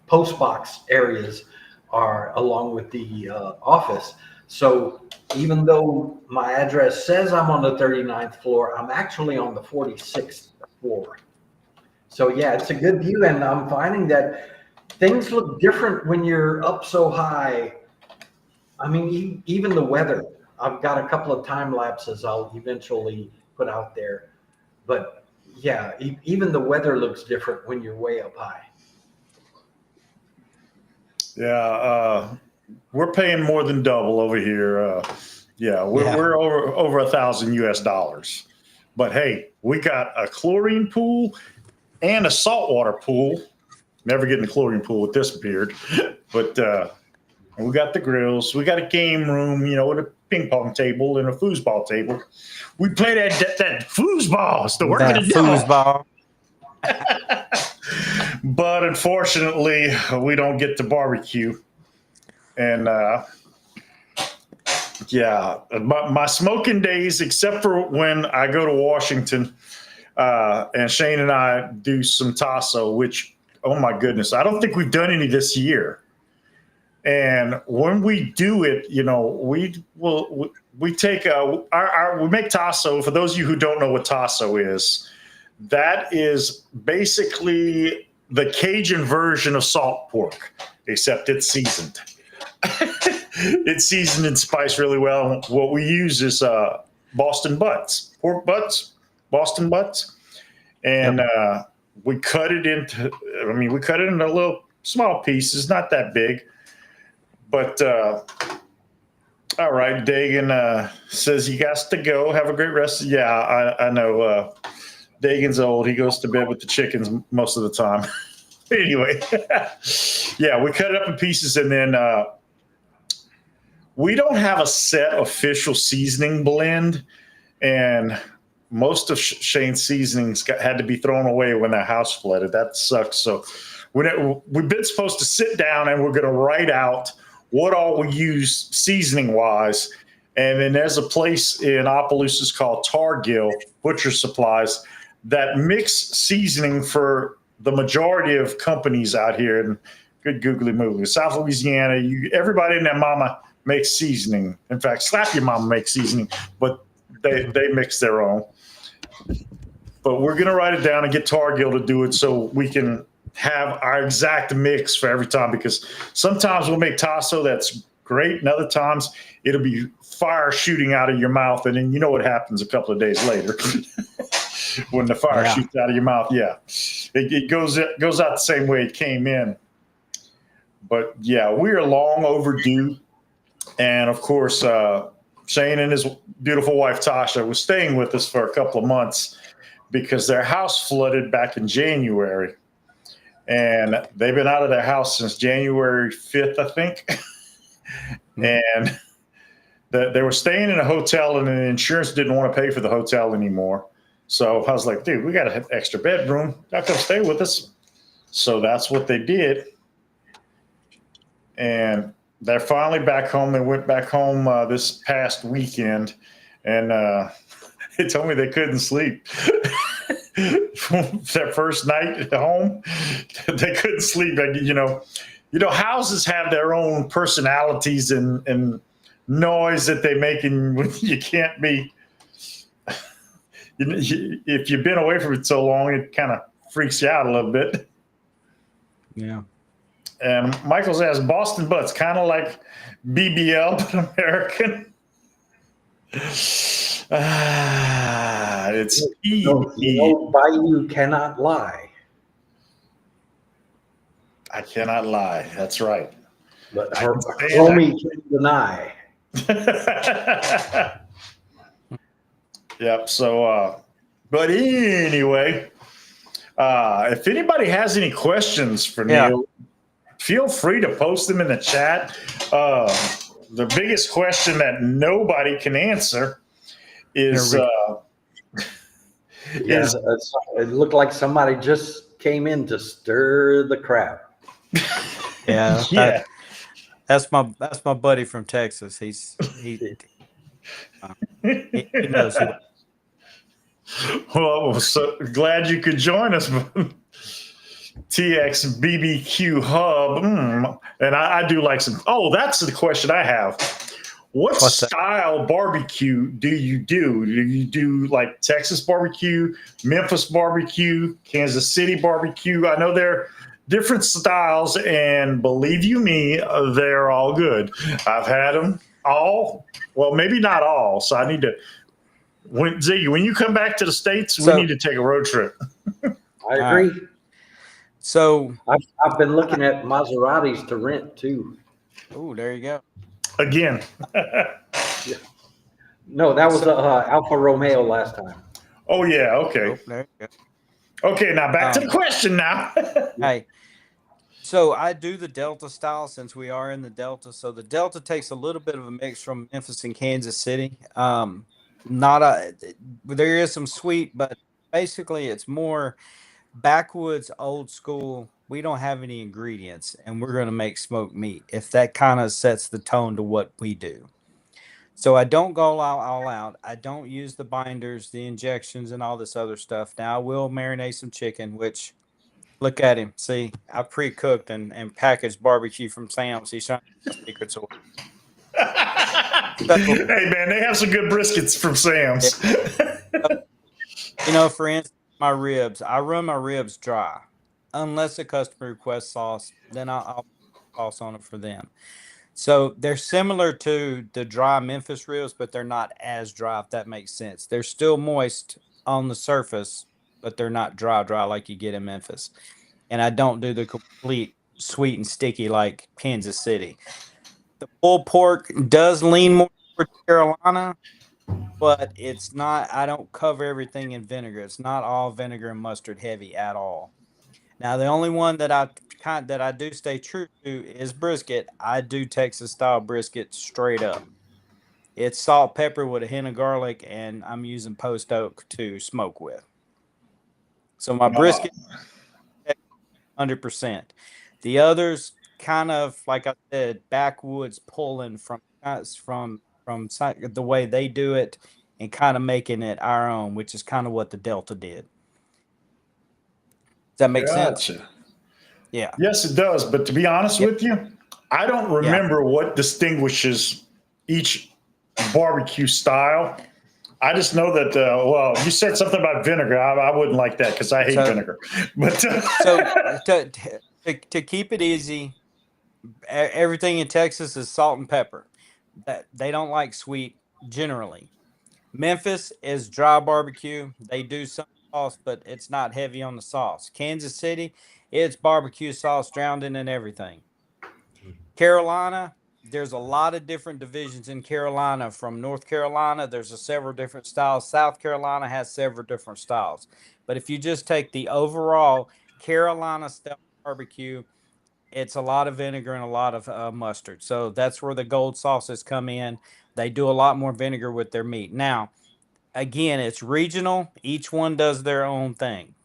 post box areas are, along with the office. So even though my address says I'm on the 39th floor, I'm actually on the 46th floor. So yeah, it's a good view, and I'm finding that things look different when you're up so high. Even the weather. I've got a couple of time lapses I'll eventually put out there, but yeah, even the weather looks different when you're way up high. Yeah, we're paying more than double over here. We're over $1,000 US. But hey, we got a chlorine pool and a saltwater pool. Never get in a chlorine pool with this beard, but we got the grills. We got a game room, with a ping pong table and a foosball table. We play that foosball. It's the work of the foosball. But unfortunately, we don't get to barbecue. And my smoking days, except for when I go to Washington, and Shane and I do some tasso, which, oh my goodness, I don't think we've done any this year. And when we do it, we take we make tasso. For those of you who don't know what tasso is, that is basically the Cajun version of salt pork, except it's seasoned. It's seasoned and spiced really well. What we use is Boston butts, pork butts, Boston butts, and we cut it into. We cut it into little small pieces, not that big. But all right, Dagan says you got to go. Have a great rest. Yeah, I know. Dagan's old. He goes to bed with the chickens most of the time. Anyway, yeah, we cut it up in pieces, and then we don't have a set official seasoning blend, and most of Shane's seasonings had to be thrown away when the house flooded. That sucks. So we've been supposed to sit down, and we're going to write out what all we use seasoning wise. And then there's a place in Opelousas called Targill Butcher Supplies that mix seasoning for the majority of companies out here in good googly moogly. South Louisiana, everybody and their mama makes seasoning. In fact, Slap Your Mama makes seasoning, but they mix their own. But we're going to write it down and get Targill to do it so we can have our exact mix for every time, because sometimes we'll make tasso that's great. And other times it'll be fire shooting out of your mouth. And then you know what happens a couple of days later when the fire shoots out of your mouth. Yeah, it goes out the same way it came in. But yeah, we are long overdue. And of course, Shane and his beautiful wife, Tasha, was staying with us for a couple of months because their house flooded back in January. And they've been out of their house since January 5th, I think. And they were staying in a hotel, and the insurance didn't want to pay for the hotel anymore. So I was like, dude, we got an extra bedroom. Y'all come stay with us. So that's what they did. And they're finally back home. They went back home this past weekend, and they told me they couldn't sleep. Their first night at home, they couldn't sleep. You know, houses have their own personalities and noise that they make, and you can't be. If you've been away from it so long, it kind of freaks you out a little bit. Yeah. And Michael says Boston Butts, kind of like BBL, but American. It's Bayou cannot lie. I cannot lie. That's right. But Homie can deny. Yep. So, but anyway, if anybody has any questions for Neal, feel free to post them in the chat. The biggest question that nobody can answer is it looked like somebody just came in to stir the crap. Yeah. Yeah. That's my buddy from Texas. He knows who. Well, so glad you could join us. TX BBQ Hub. And I do like some. Oh, that's the question I have. What's style barbecue do you do? Do you do like Texas barbecue, Memphis barbecue, Kansas City barbecue? I know they're different styles, and believe you me, they're all good. I've had them all. Well, maybe not all. So I need to. Ziggy, when you come back to the States, we need to take a road trip. I agree. So I've been looking at Maseratis to rent too. Oh, there you go. Again. No, that was Alfa Romeo last time. Oh yeah. Okay. Oh, there you go. Okay. Now back to the question. Now. Hey. So I do the Delta style since we are in the Delta. So the Delta takes a little bit of a mix from Memphis and Kansas City. There is some sweet, but basically it's more backwoods, old school. We don't have any ingredients, and we're going to make smoked meat. If that kind of sets the tone to what we do. So I don't go all out. I don't use the binders, the injections, and all this other stuff. Now I will marinate some chicken, which look at him. See, I pre-cooked and packaged barbecue from Sam's. He's trying to get secrets away. Hey man, they have some good briskets from Sam's. For instance, my ribs. I run my ribs dry, unless a customer requests sauce. Then I'll put sauce on it for them. So they're similar to the dry Memphis ribs, but they're not as dry. If that makes sense, they're still moist on the surface, but they're not dry like you get in Memphis. And I don't do the complete sweet and sticky like Kansas City. The pulled pork does lean more toward Carolina, but it's not. I don't cover everything in vinegar. It's not all vinegar and mustard heavy at all. Now, the only one that I do stay true to is brisket. I do Texas style brisket straight up. It's salt, pepper with a hint of garlic, and I'm using post oak to smoke with. So my brisket, 100%. The others, kind of like I said, backwoods pulling from the way they do it and kind of making it our own, which is kind of what the Delta did. Does that make sense? Yeah. Yes, it does. But to be honest with you, I don't remember what distinguishes each barbecue style. I just know that, you said something about vinegar. I wouldn't like that because I hate vinegar. But so to keep it easy, Everything in Texas is salt and pepper. That they don't like sweet generally. Memphis is dry barbecue. They do some sauce, but it's not heavy on the sauce. Kansas City, it's barbecue sauce drowned in and everything. Carolina, there's a lot of different divisions in Carolina. From North Carolina, there's several different styles. South Carolina has several different styles. But if you just take the overall Carolina style barbecue, it's a lot of vinegar and a lot of mustard. So that's where the gold sauces come in. They do a lot more vinegar with their meat. Now, again, it's regional. Each one does their own thing.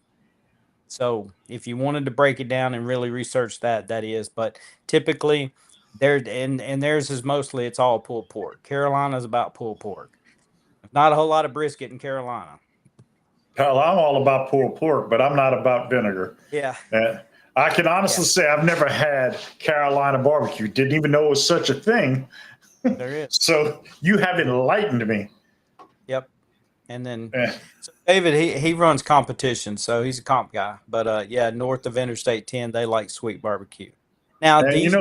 So if you wanted to break it down and really research that, that is. But typically, there and theirs is mostly it's all pulled pork. Carolina's about pulled pork. Not a whole lot of brisket in Carolina. Pal, I'm all about pulled pork, but I'm not about vinegar. Yeah, And I can honestly say I've never had Carolina barbecue. Didn't even know it was such a thing. there is. So you have enlightened me. Yep. And then Eh. so David, he runs competition, so he's a comp guy. But yeah, north of Interstate 10, they like sweet barbecue. Now And these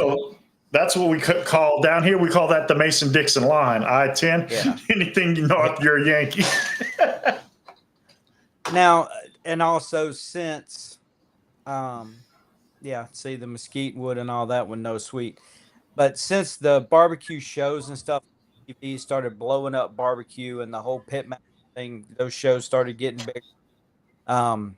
that's what we call down here. We call that the Mason-Dixon line. I-10. Yeah. Anything north, you're a Yankee. now and also since yeah, see the mesquite wood and all that one no sweet. But since the barbecue shows and stuff TV started blowing up barbecue and the whole pit mount thing, those shows started getting big. A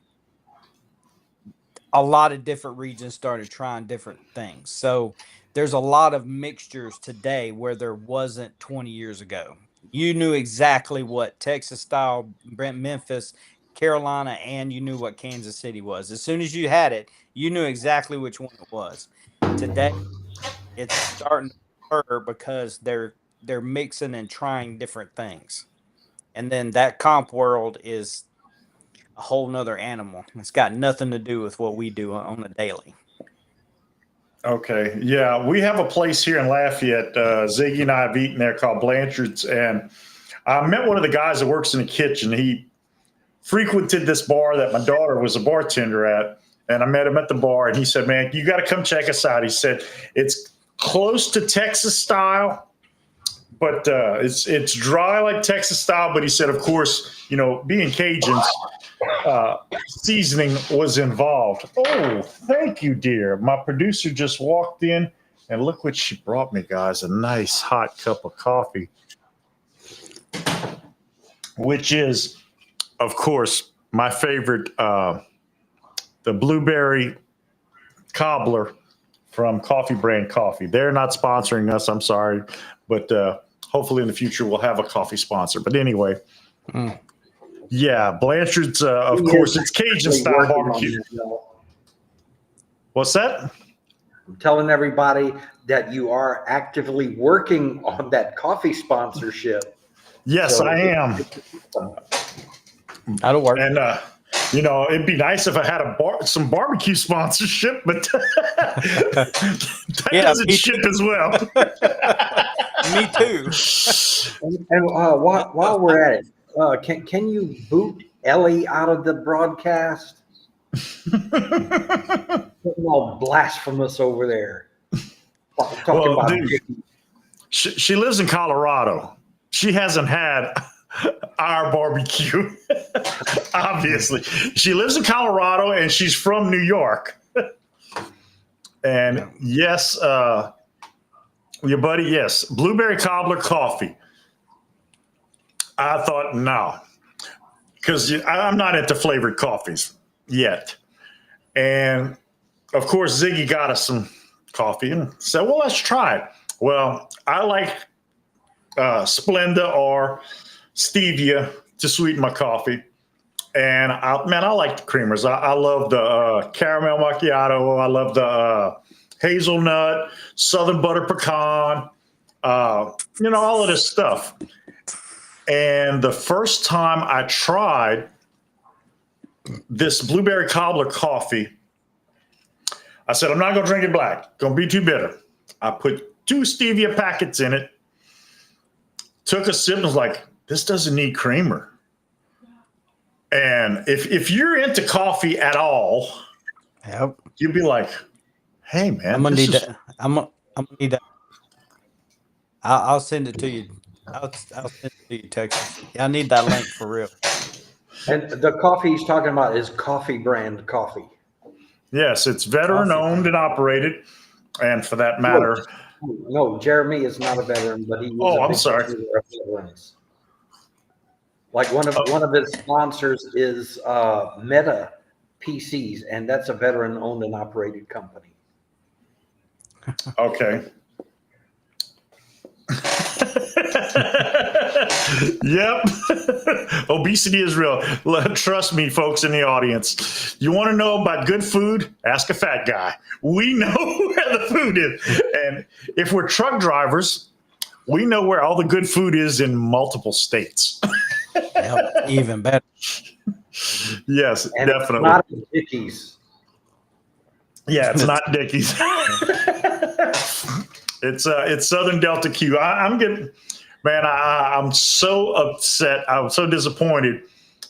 lot of different regions started trying different things. So there's a lot of mixtures today where there wasn't 20 years ago. You knew exactly what Texas style, Memphis, Carolina, and you knew what Kansas City was. As soon as you had it, you knew exactly which one it was. Today, it's starting to blur because they're mixing and trying different things. And then that comp world is a whole nother animal. It's got nothing to do with what we do on a daily. Okay. Yeah. We have a place here in Lafayette. Ziggy and I have eaten there called Blanchard's. And I met one of the guys that works in the kitchen. He frequented this bar that my daughter was a bartender at. And I met him at the bar and he said, man, you got to come check us out. He said, it's close to Texas style, but it's dry like Texas style. But he said, of course, being Cajuns, seasoning was involved. Oh, thank you, dear. My producer just walked in and look what she brought me, guys. A nice hot cup of coffee, which is, of course, my favorite, the blueberry cobbler from Coffee Brand Coffee. They're not sponsoring us. I'm sorry. But hopefully in the future we'll have a coffee sponsor. But anyway, yeah, Blanchard's, of course, it's Cajun style barbecue. What's that? I'm telling everybody that you are actively working on that coffee sponsorship. Yes, I am. That'll work. And, it'd be nice if I had some barbecue sponsorship, but that doesn't ship as well. Me too. And while we're at it, can you boot Ellie out of the broadcast? All blasphemous over there. Talking about dude, she lives in Colorado. She hasn't had our barbecue. Obviously, she lives in Colorado and she's from New York. And yes, your buddy, yes, blueberry cobbler coffee. I thought no, because I'm not into flavored coffees yet. And of course, Ziggy got us some coffee and said, well, let's try it. Well, I like Splenda or stevia to sweeten my coffee. And I like the creamers. I love the caramel macchiato. I love the hazelnut, southern butter pecan, all of this stuff. And the first time I tried this blueberry cobbler coffee, I said, I'm not going to drink it black. Going to be too bitter. I put 2 stevia packets in it, took a sip and was like, this doesn't need creamer. And if you're into coffee at all, Yep. you'd be like, Hey, man. I'm gonna this need is- that. I'm gonna need that. I'll send it to you. I'll send it to you, Texas. Yeah, I need that link for real. And the coffee he's talking about is Coffee Brand coffee. Yes, it's veteran owned and operated. And for that matter, No, Jeremy is not a veteran, but he is Oh, a I'm big sorry. supporter of veterans. Like one of his sponsors is Meta PCs, and that's a veteran owned and operated company. okay. Yep. Obesity is real. Trust me, folks in the audience. You want to know about good food? Ask a fat guy. We know where the food is. And if we're truck drivers, we know where all the good food is in multiple states. Yep, even better. Yes, And definitely. it's not Dickies. Yeah, it's not Dickies. It's Southern Delta Q. I'm getting, man. I'm so upset. I'm so disappointed.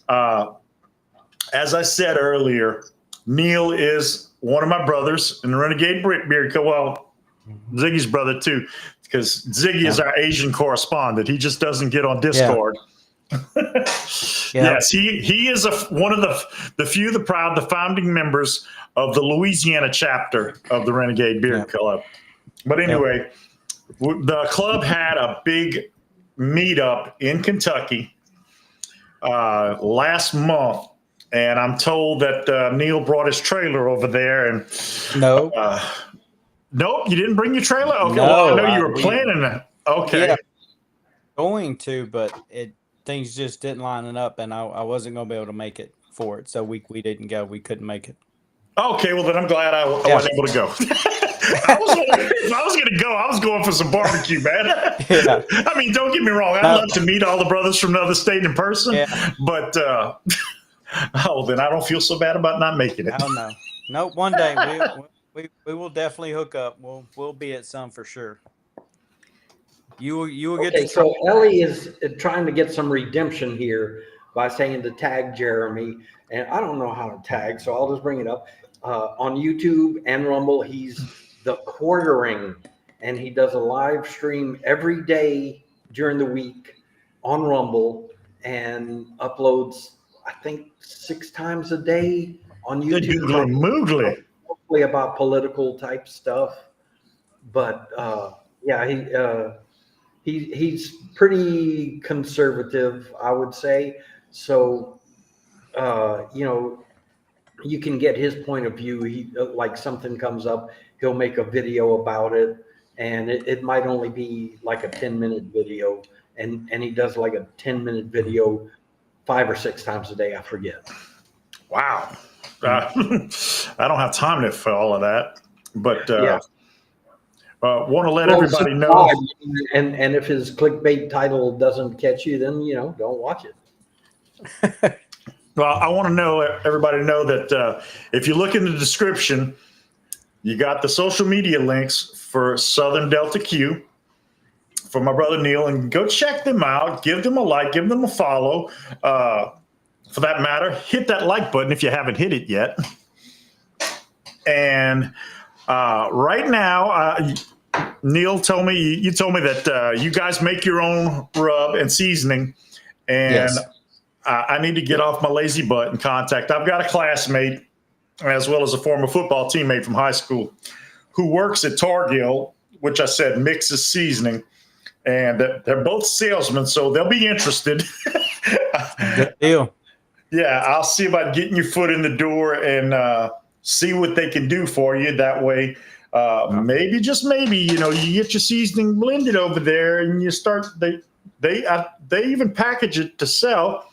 As I said earlier, Neal is one of my brothers in the Renegade Beard Co. Well, Ziggy's brother too, because Ziggy is our Asian correspondent. He just doesn't get on Discord. Yes, he is one of the few, the proud, the founding members of the Louisiana chapter of the Renegade Beard Club. But anyway, the club had a big meetup in Kentucky last month, and I'm told that Neal brought his trailer over there. And No, nope, you didn't bring your trailer. Okay, No, well, I know you were planning that. Okay, yeah, going to, but things just didn't line it up, and I wasn't going to be able to make it for it. So we didn't go. We couldn't make it. okay. Well, then I'm glad I wasn't able to go. If I was going to go, I was going for some barbecue, man. Yeah. I mean, don't get me wrong. I'd love to meet all the brothers from another state in person, but then I don't feel so bad about not making it. Oh no, no. One day we will definitely hook up. We'll be at some for sure. You will get to. So Ellie is trying to get some redemption here by saying to tag Jeremy, and I don't know how to tag, so I'll just bring it up. On YouTube and Rumble, he's the Quartering, and he does a live stream every day during the week on Rumble and uploads, I think, 6 times a day on YouTube. Moogly. Mostly about political type stuff, but he's pretty conservative, I would say. So, you can get his point of view. He like something comes up, he'll make a video about it, and it might only be like a 10-minute video, and he does like a 10-minute video 5 or 6 times a day. I forget. Wow. I don't have time for all of that, but want to let everybody know. And if his clickbait title doesn't catch you, then don't watch it. Well, I want to everybody know that if you look in the description, you got the social media links for Southern Delta Q for my brother Neal, and go check them out. Give them a like, give them a follow. For that matter, hit that like button if you haven't hit it yet. And right now, Neal told me, you told me that you guys make your own rub and seasoning, and Yes. I need to get off my lazy butt and contact. I've got a classmate, as well as a former football teammate from high school, who works at Targill, which I said mixes seasoning, and they're both salesmen, so they'll be interested. Good deal. Yeah, I'll see about getting your foot in the door and see what they can do for you. That way, maybe, just maybe, you get your seasoning blended over there, and you start. They even package it to sell.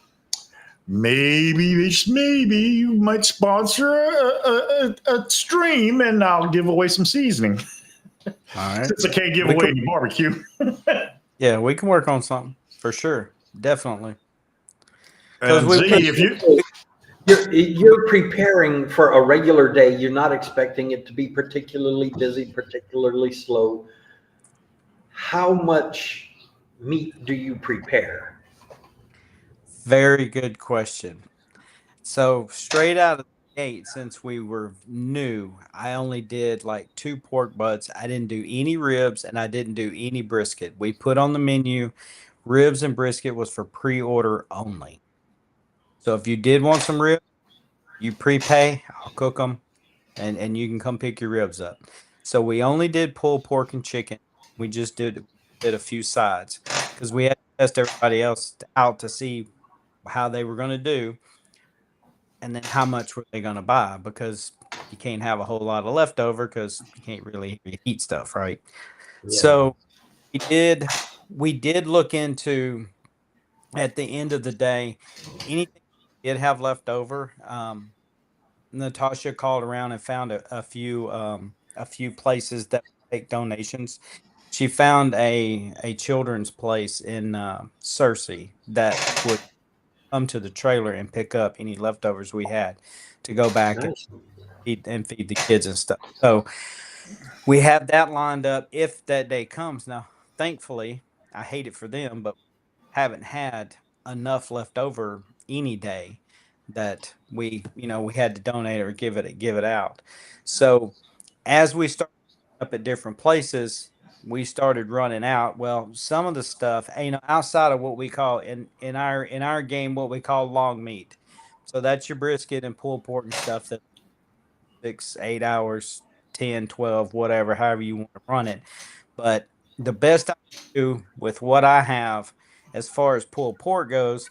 Maybe, just maybe, you might sponsor a stream, and I'll give away some seasoning. All right. Since I can't give away any barbecue. Yeah, we can work on something for sure. Definitely. And Ziggy, if you're preparing for a regular day, you're not expecting it to be particularly busy, particularly slow. How much meat do you prepare? Very good question. So straight out of gate, since we were new, I only did like 2 pork butts. I didn't do any ribs and I didn't do any brisket. We put on the menu ribs and brisket was for pre-order only. So if you did want some ribs, you prepay, I'll cook them, and you can come pick your ribs up. So we only did pulled pork and chicken. We just did a few sides because we had to test everybody else out to see how they were going to do, and then how much were they going to buy, because you can't have a whole lot of leftover because you can't really eat stuff, right? Yeah. So we did look into, at the end of the day, anything we did have left over. Natasha called around and found a few places that take donations. She found a children's place in Searcy that would come to the trailer and pick up any leftovers we had to go back Nice. and feed the kids and stuff. So we have that lined up if that day comes. Now, thankfully, I hate it for them, but haven't had enough left over any day that we had to donate or give it out. So as we started up at different places, we started running out. Well, some of the stuff, outside of what we call in our game, what we call long meat. So that's your brisket and pulled pork and stuff that 6, 8 hours, 10, 12, whatever, however you want to run it. But the best I can do with what I have as far as pulled pork goes,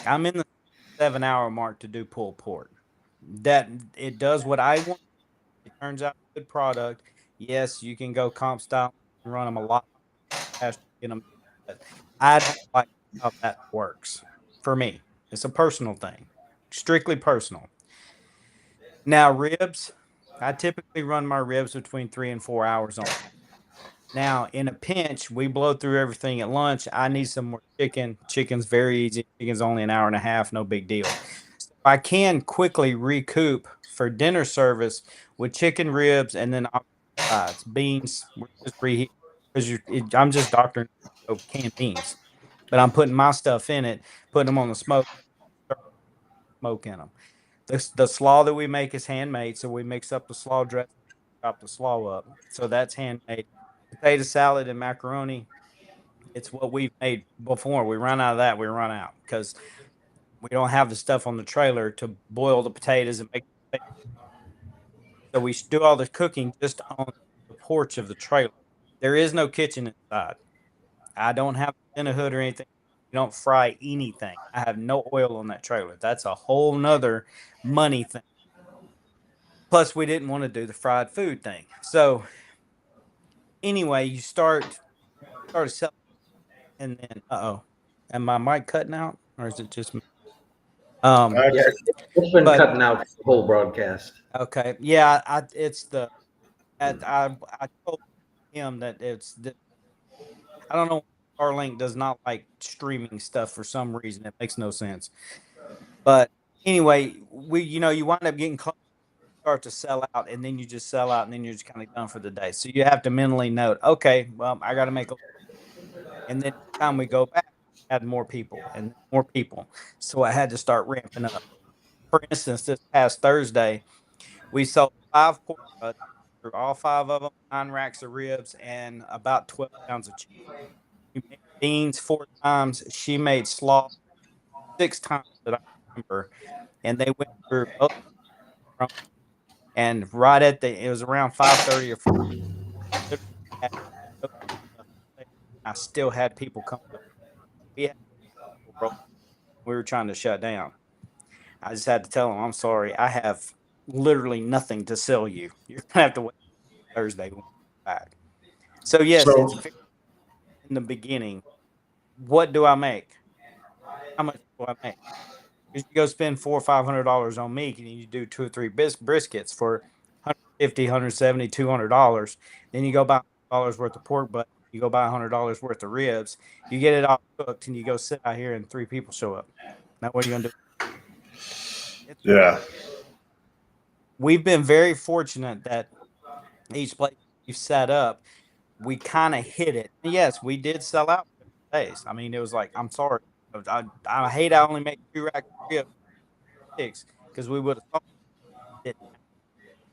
I'm in the 7 hour mark to do pulled pork. That it does what I want. It turns out a good product. Yes, you can go comp style and run them a lot faster, get them, but I don't like how that works for me. It's a personal thing, strictly personal. Now, ribs, I typically run my ribs between 3 and 4 hours on. Now, in a pinch, we blow through everything at lunch. I need some more chicken. Chicken's very easy. Chicken's only an hour and a half, no big deal. So I can quickly recoup for dinner service with chicken ribs and then sides, beans. We're just reheat because I'm just doctoring canned beans, but I'm putting my stuff in it, putting them on the smoke in them. The slaw that we make is handmade, so we mix up the slaw dressing, chop the slaw up. So that's handmade. Potato salad and macaroni, it's what we've made before. We run out of that, we run out because we don't have the stuff on the trailer to boil the potatoes and make. So we do all the cooking just on the porch of the trailer. There is no kitchen inside. I don't have in a hood or anything. You don't fry anything. I have no oil on that trailer. That's a whole nother money thing. Plus, we didn't want to do the fried food thing. So anyway, you started selling, and then am my mic cutting out or is it just me? Yeah, it's been But cutting out the whole broadcast. okay, yeah, it's the I told him that I don't know. Starlink does not like streaming stuff for some reason. It makes no sense. But anyway, you wind up getting close, start to sell out, and then you just sell out, and then you're just kind of done for the day. So you have to mentally note, okay, well, I got to make and then time we go back, add more people and more people. So I had to start ramping up. For instance, this past Thursday, we sold 5 pork butts, through all 5 of them, 9 racks of ribs, and about 12 pounds of chicken. We made beans 4 times. She made slaw 6 times that I remember, and they went through both. And right at it was around 5:30 or 4. I still had people come up. We had we were trying to shut down. I just had to tell them, I'm sorry, I have literally nothing to sell you. You're gonna have to wait Thursday when we get back. So yes, So it's in the beginning. What do I make? How much do I make? Because you go spend $400 or $500 on meat, and you do 2 or 3 briskets for 150, 170, $200. Then you go buy $100 worth of pork butt. You go buy $100 worth of ribs. You get it all cooked, and you go sit out here, and 3 people show up. Now what are you gonna do? yeah, We've been very fortunate that each place we've set up, we kind of hit it. Yes, we did sell out for days. I mean, it was like, I'm sorry, I hate I only made 2 racks of ribs, 6, because we would have sold. didn't.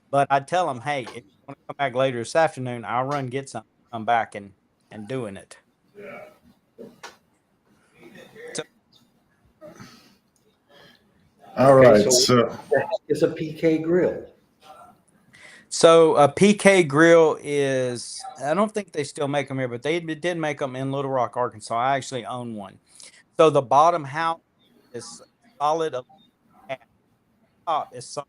But I tell them, hey, if you want to come back later this afternoon, I'll run get some, come back and doing it. So, All Okay, right. so So it's a PK grill. so a PK grill is, I don't think they still make them here, but they did make them in Little Rock, Arkansas. I actually own one. So the bottom house is solid gas. Top is solid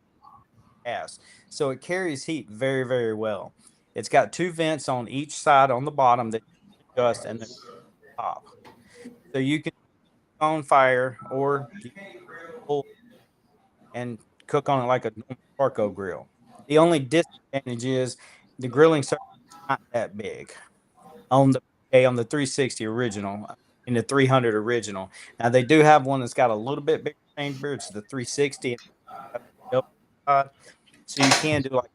gas. So it carries heat very, very well. It's got 2 vents on each side on the bottom that you can adjust and the top. So you can on fire or you can pull and cook on it like a normal charcoal grill. The only disadvantage is the grilling surface is not that big on the 360 original and the 300 original. Now they do have one that's got a little bit bigger chamber. It's the 360, so you can do like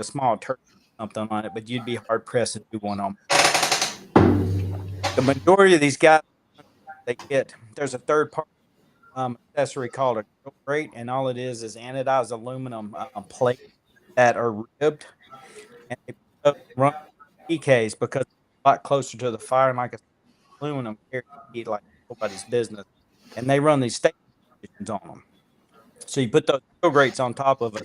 a small turkey, something on it, but you'd be hard pressed to do one on. The majority of these guys, there's a third party accessory called a grill grate, and all it is anodized aluminum plates that are ribbed, and they run PKs because it's a lot closer to the fire, and like I said, aluminum carries heat like nobody's business, and they run these station conditions on them. So you put those grill grates on top of a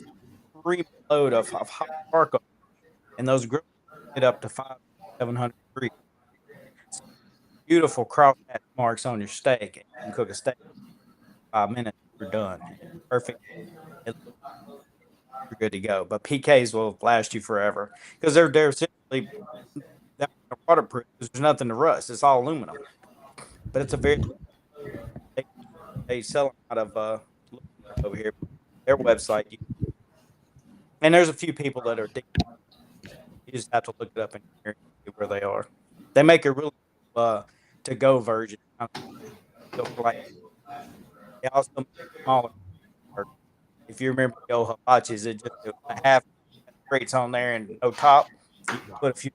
3 load of hot charcoal, and those grills get up to 500-700 degrees. So beautiful cross hatch marks on your steak. You can cook a steak in 5 minutes. You're done. Perfect. You're good to go. But PKs will last you forever because they're essentially waterproof. There's nothing to rust. It's all aluminum. But it's a very they sell them out of over here. Their website, and there's a few people that are. You just have to look it up and see where they are. They make a really to go version. Like they also make smaller. If you remember the old hibachis, it just half grates on there and no top. You can put a few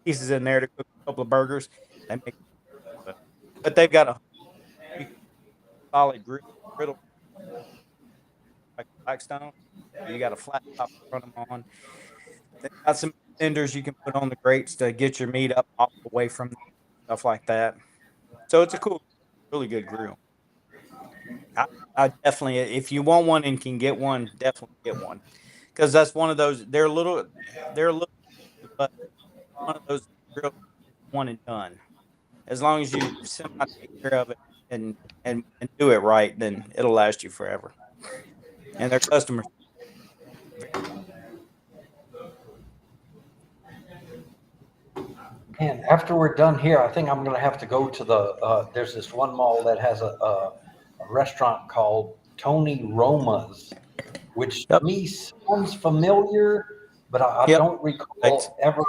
pieces in there to cook a couple of burgers. They make, but they've got a solid griddle like Blackstone. You got a flat top to run them on. They've got some cinders you can put on the grates to get your meat up off away from stuff like that. So it's a cool, really good grill. I definitely, if you want one and can get one, definitely get one, because that's one of those. They're a little, but one of those grills, one and done. As long as you semi take care of it and do it right, then it'll last you forever. And their customers. And after we're done here, I think I'm going to have to go to the, there's this one mall that has a restaurant called Tony Roma's, which to me sounds familiar, but I don't recall ever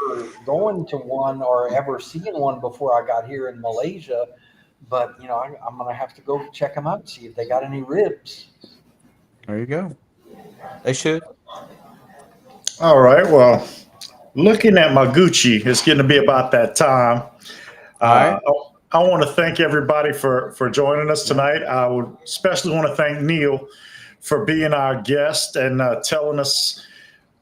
going to one or ever seeing one before I got here in Malaysia. But, you know, I'm going to have to go check them out and see if they got any ribs. There you go. They should. all right. Well, looking at my Gucci, it's going to be about that time. All right. I want to thank everybody for joining us tonight. I would especially want to thank Neal for being our guest and telling us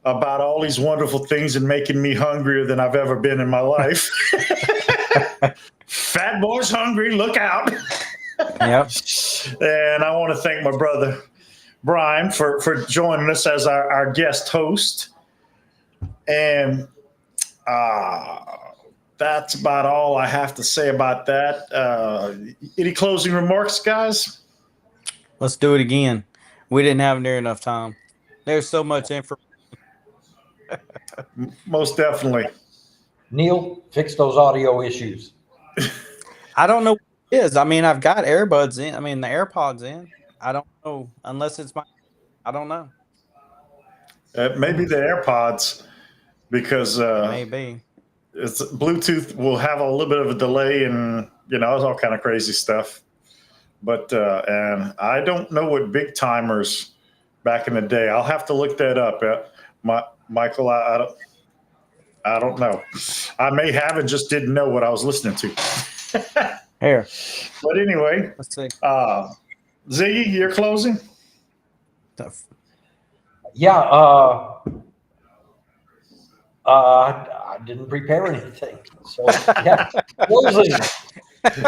about all these wonderful things and making me hungrier than I've ever been in my life. Fat boy's hungry, look out. Yep. And I want to thank my brother Brian for joining us as our guest host. And that's about all I have to say about that. Any closing remarks, guys? Let's do it again. We didn't have near enough time. There's so much information. Most definitely. Neal, fix those audio issues. I don't know what it is. I mean, I've got earbuds in. I mean, the AirPods in. I don't know unless it's my. I don't know. Maybe the AirPods, because Maybe it's Bluetooth will have a little bit of a delay, and it's all kind of crazy stuff. But and I don't know what big timers back in the day. I'll have to look that up. Michael, I don't know. I may have and just didn't know what I was listening to. here. But anyway, Let's see. Ziggy, you're closing. Yeah, I didn't prepare anything. So, yeah, closing.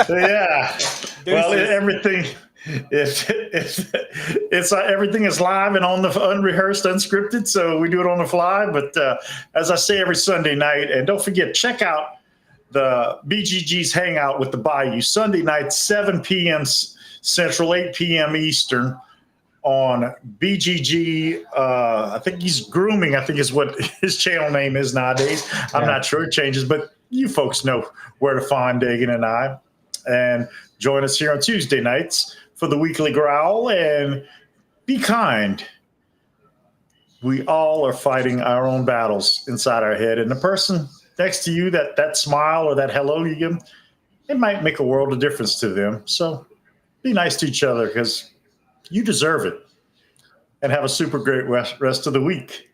Yeah. Well, Deuces. everything everything is live and on the unrehearsed, unscripted. So we do it on the fly. But as I say every Sunday night, and don't forget, check out the BGG's Hangout with the Bayou Sunday night, 7 p.m. Central, 8 p.m. Eastern on BGG. I think he's grooming, I think is what his channel name is nowadays. I'm not sure, it changes, but you folks know where to find Dagan and I. And join us here on Tuesday nights for the weekly Growl, and be kind. We all are fighting our own battles inside our head, and the person next to you, that smile or that hello you give them, it might make a world of difference to them. So be nice to each other, because you deserve it. And have a super great rest of the week.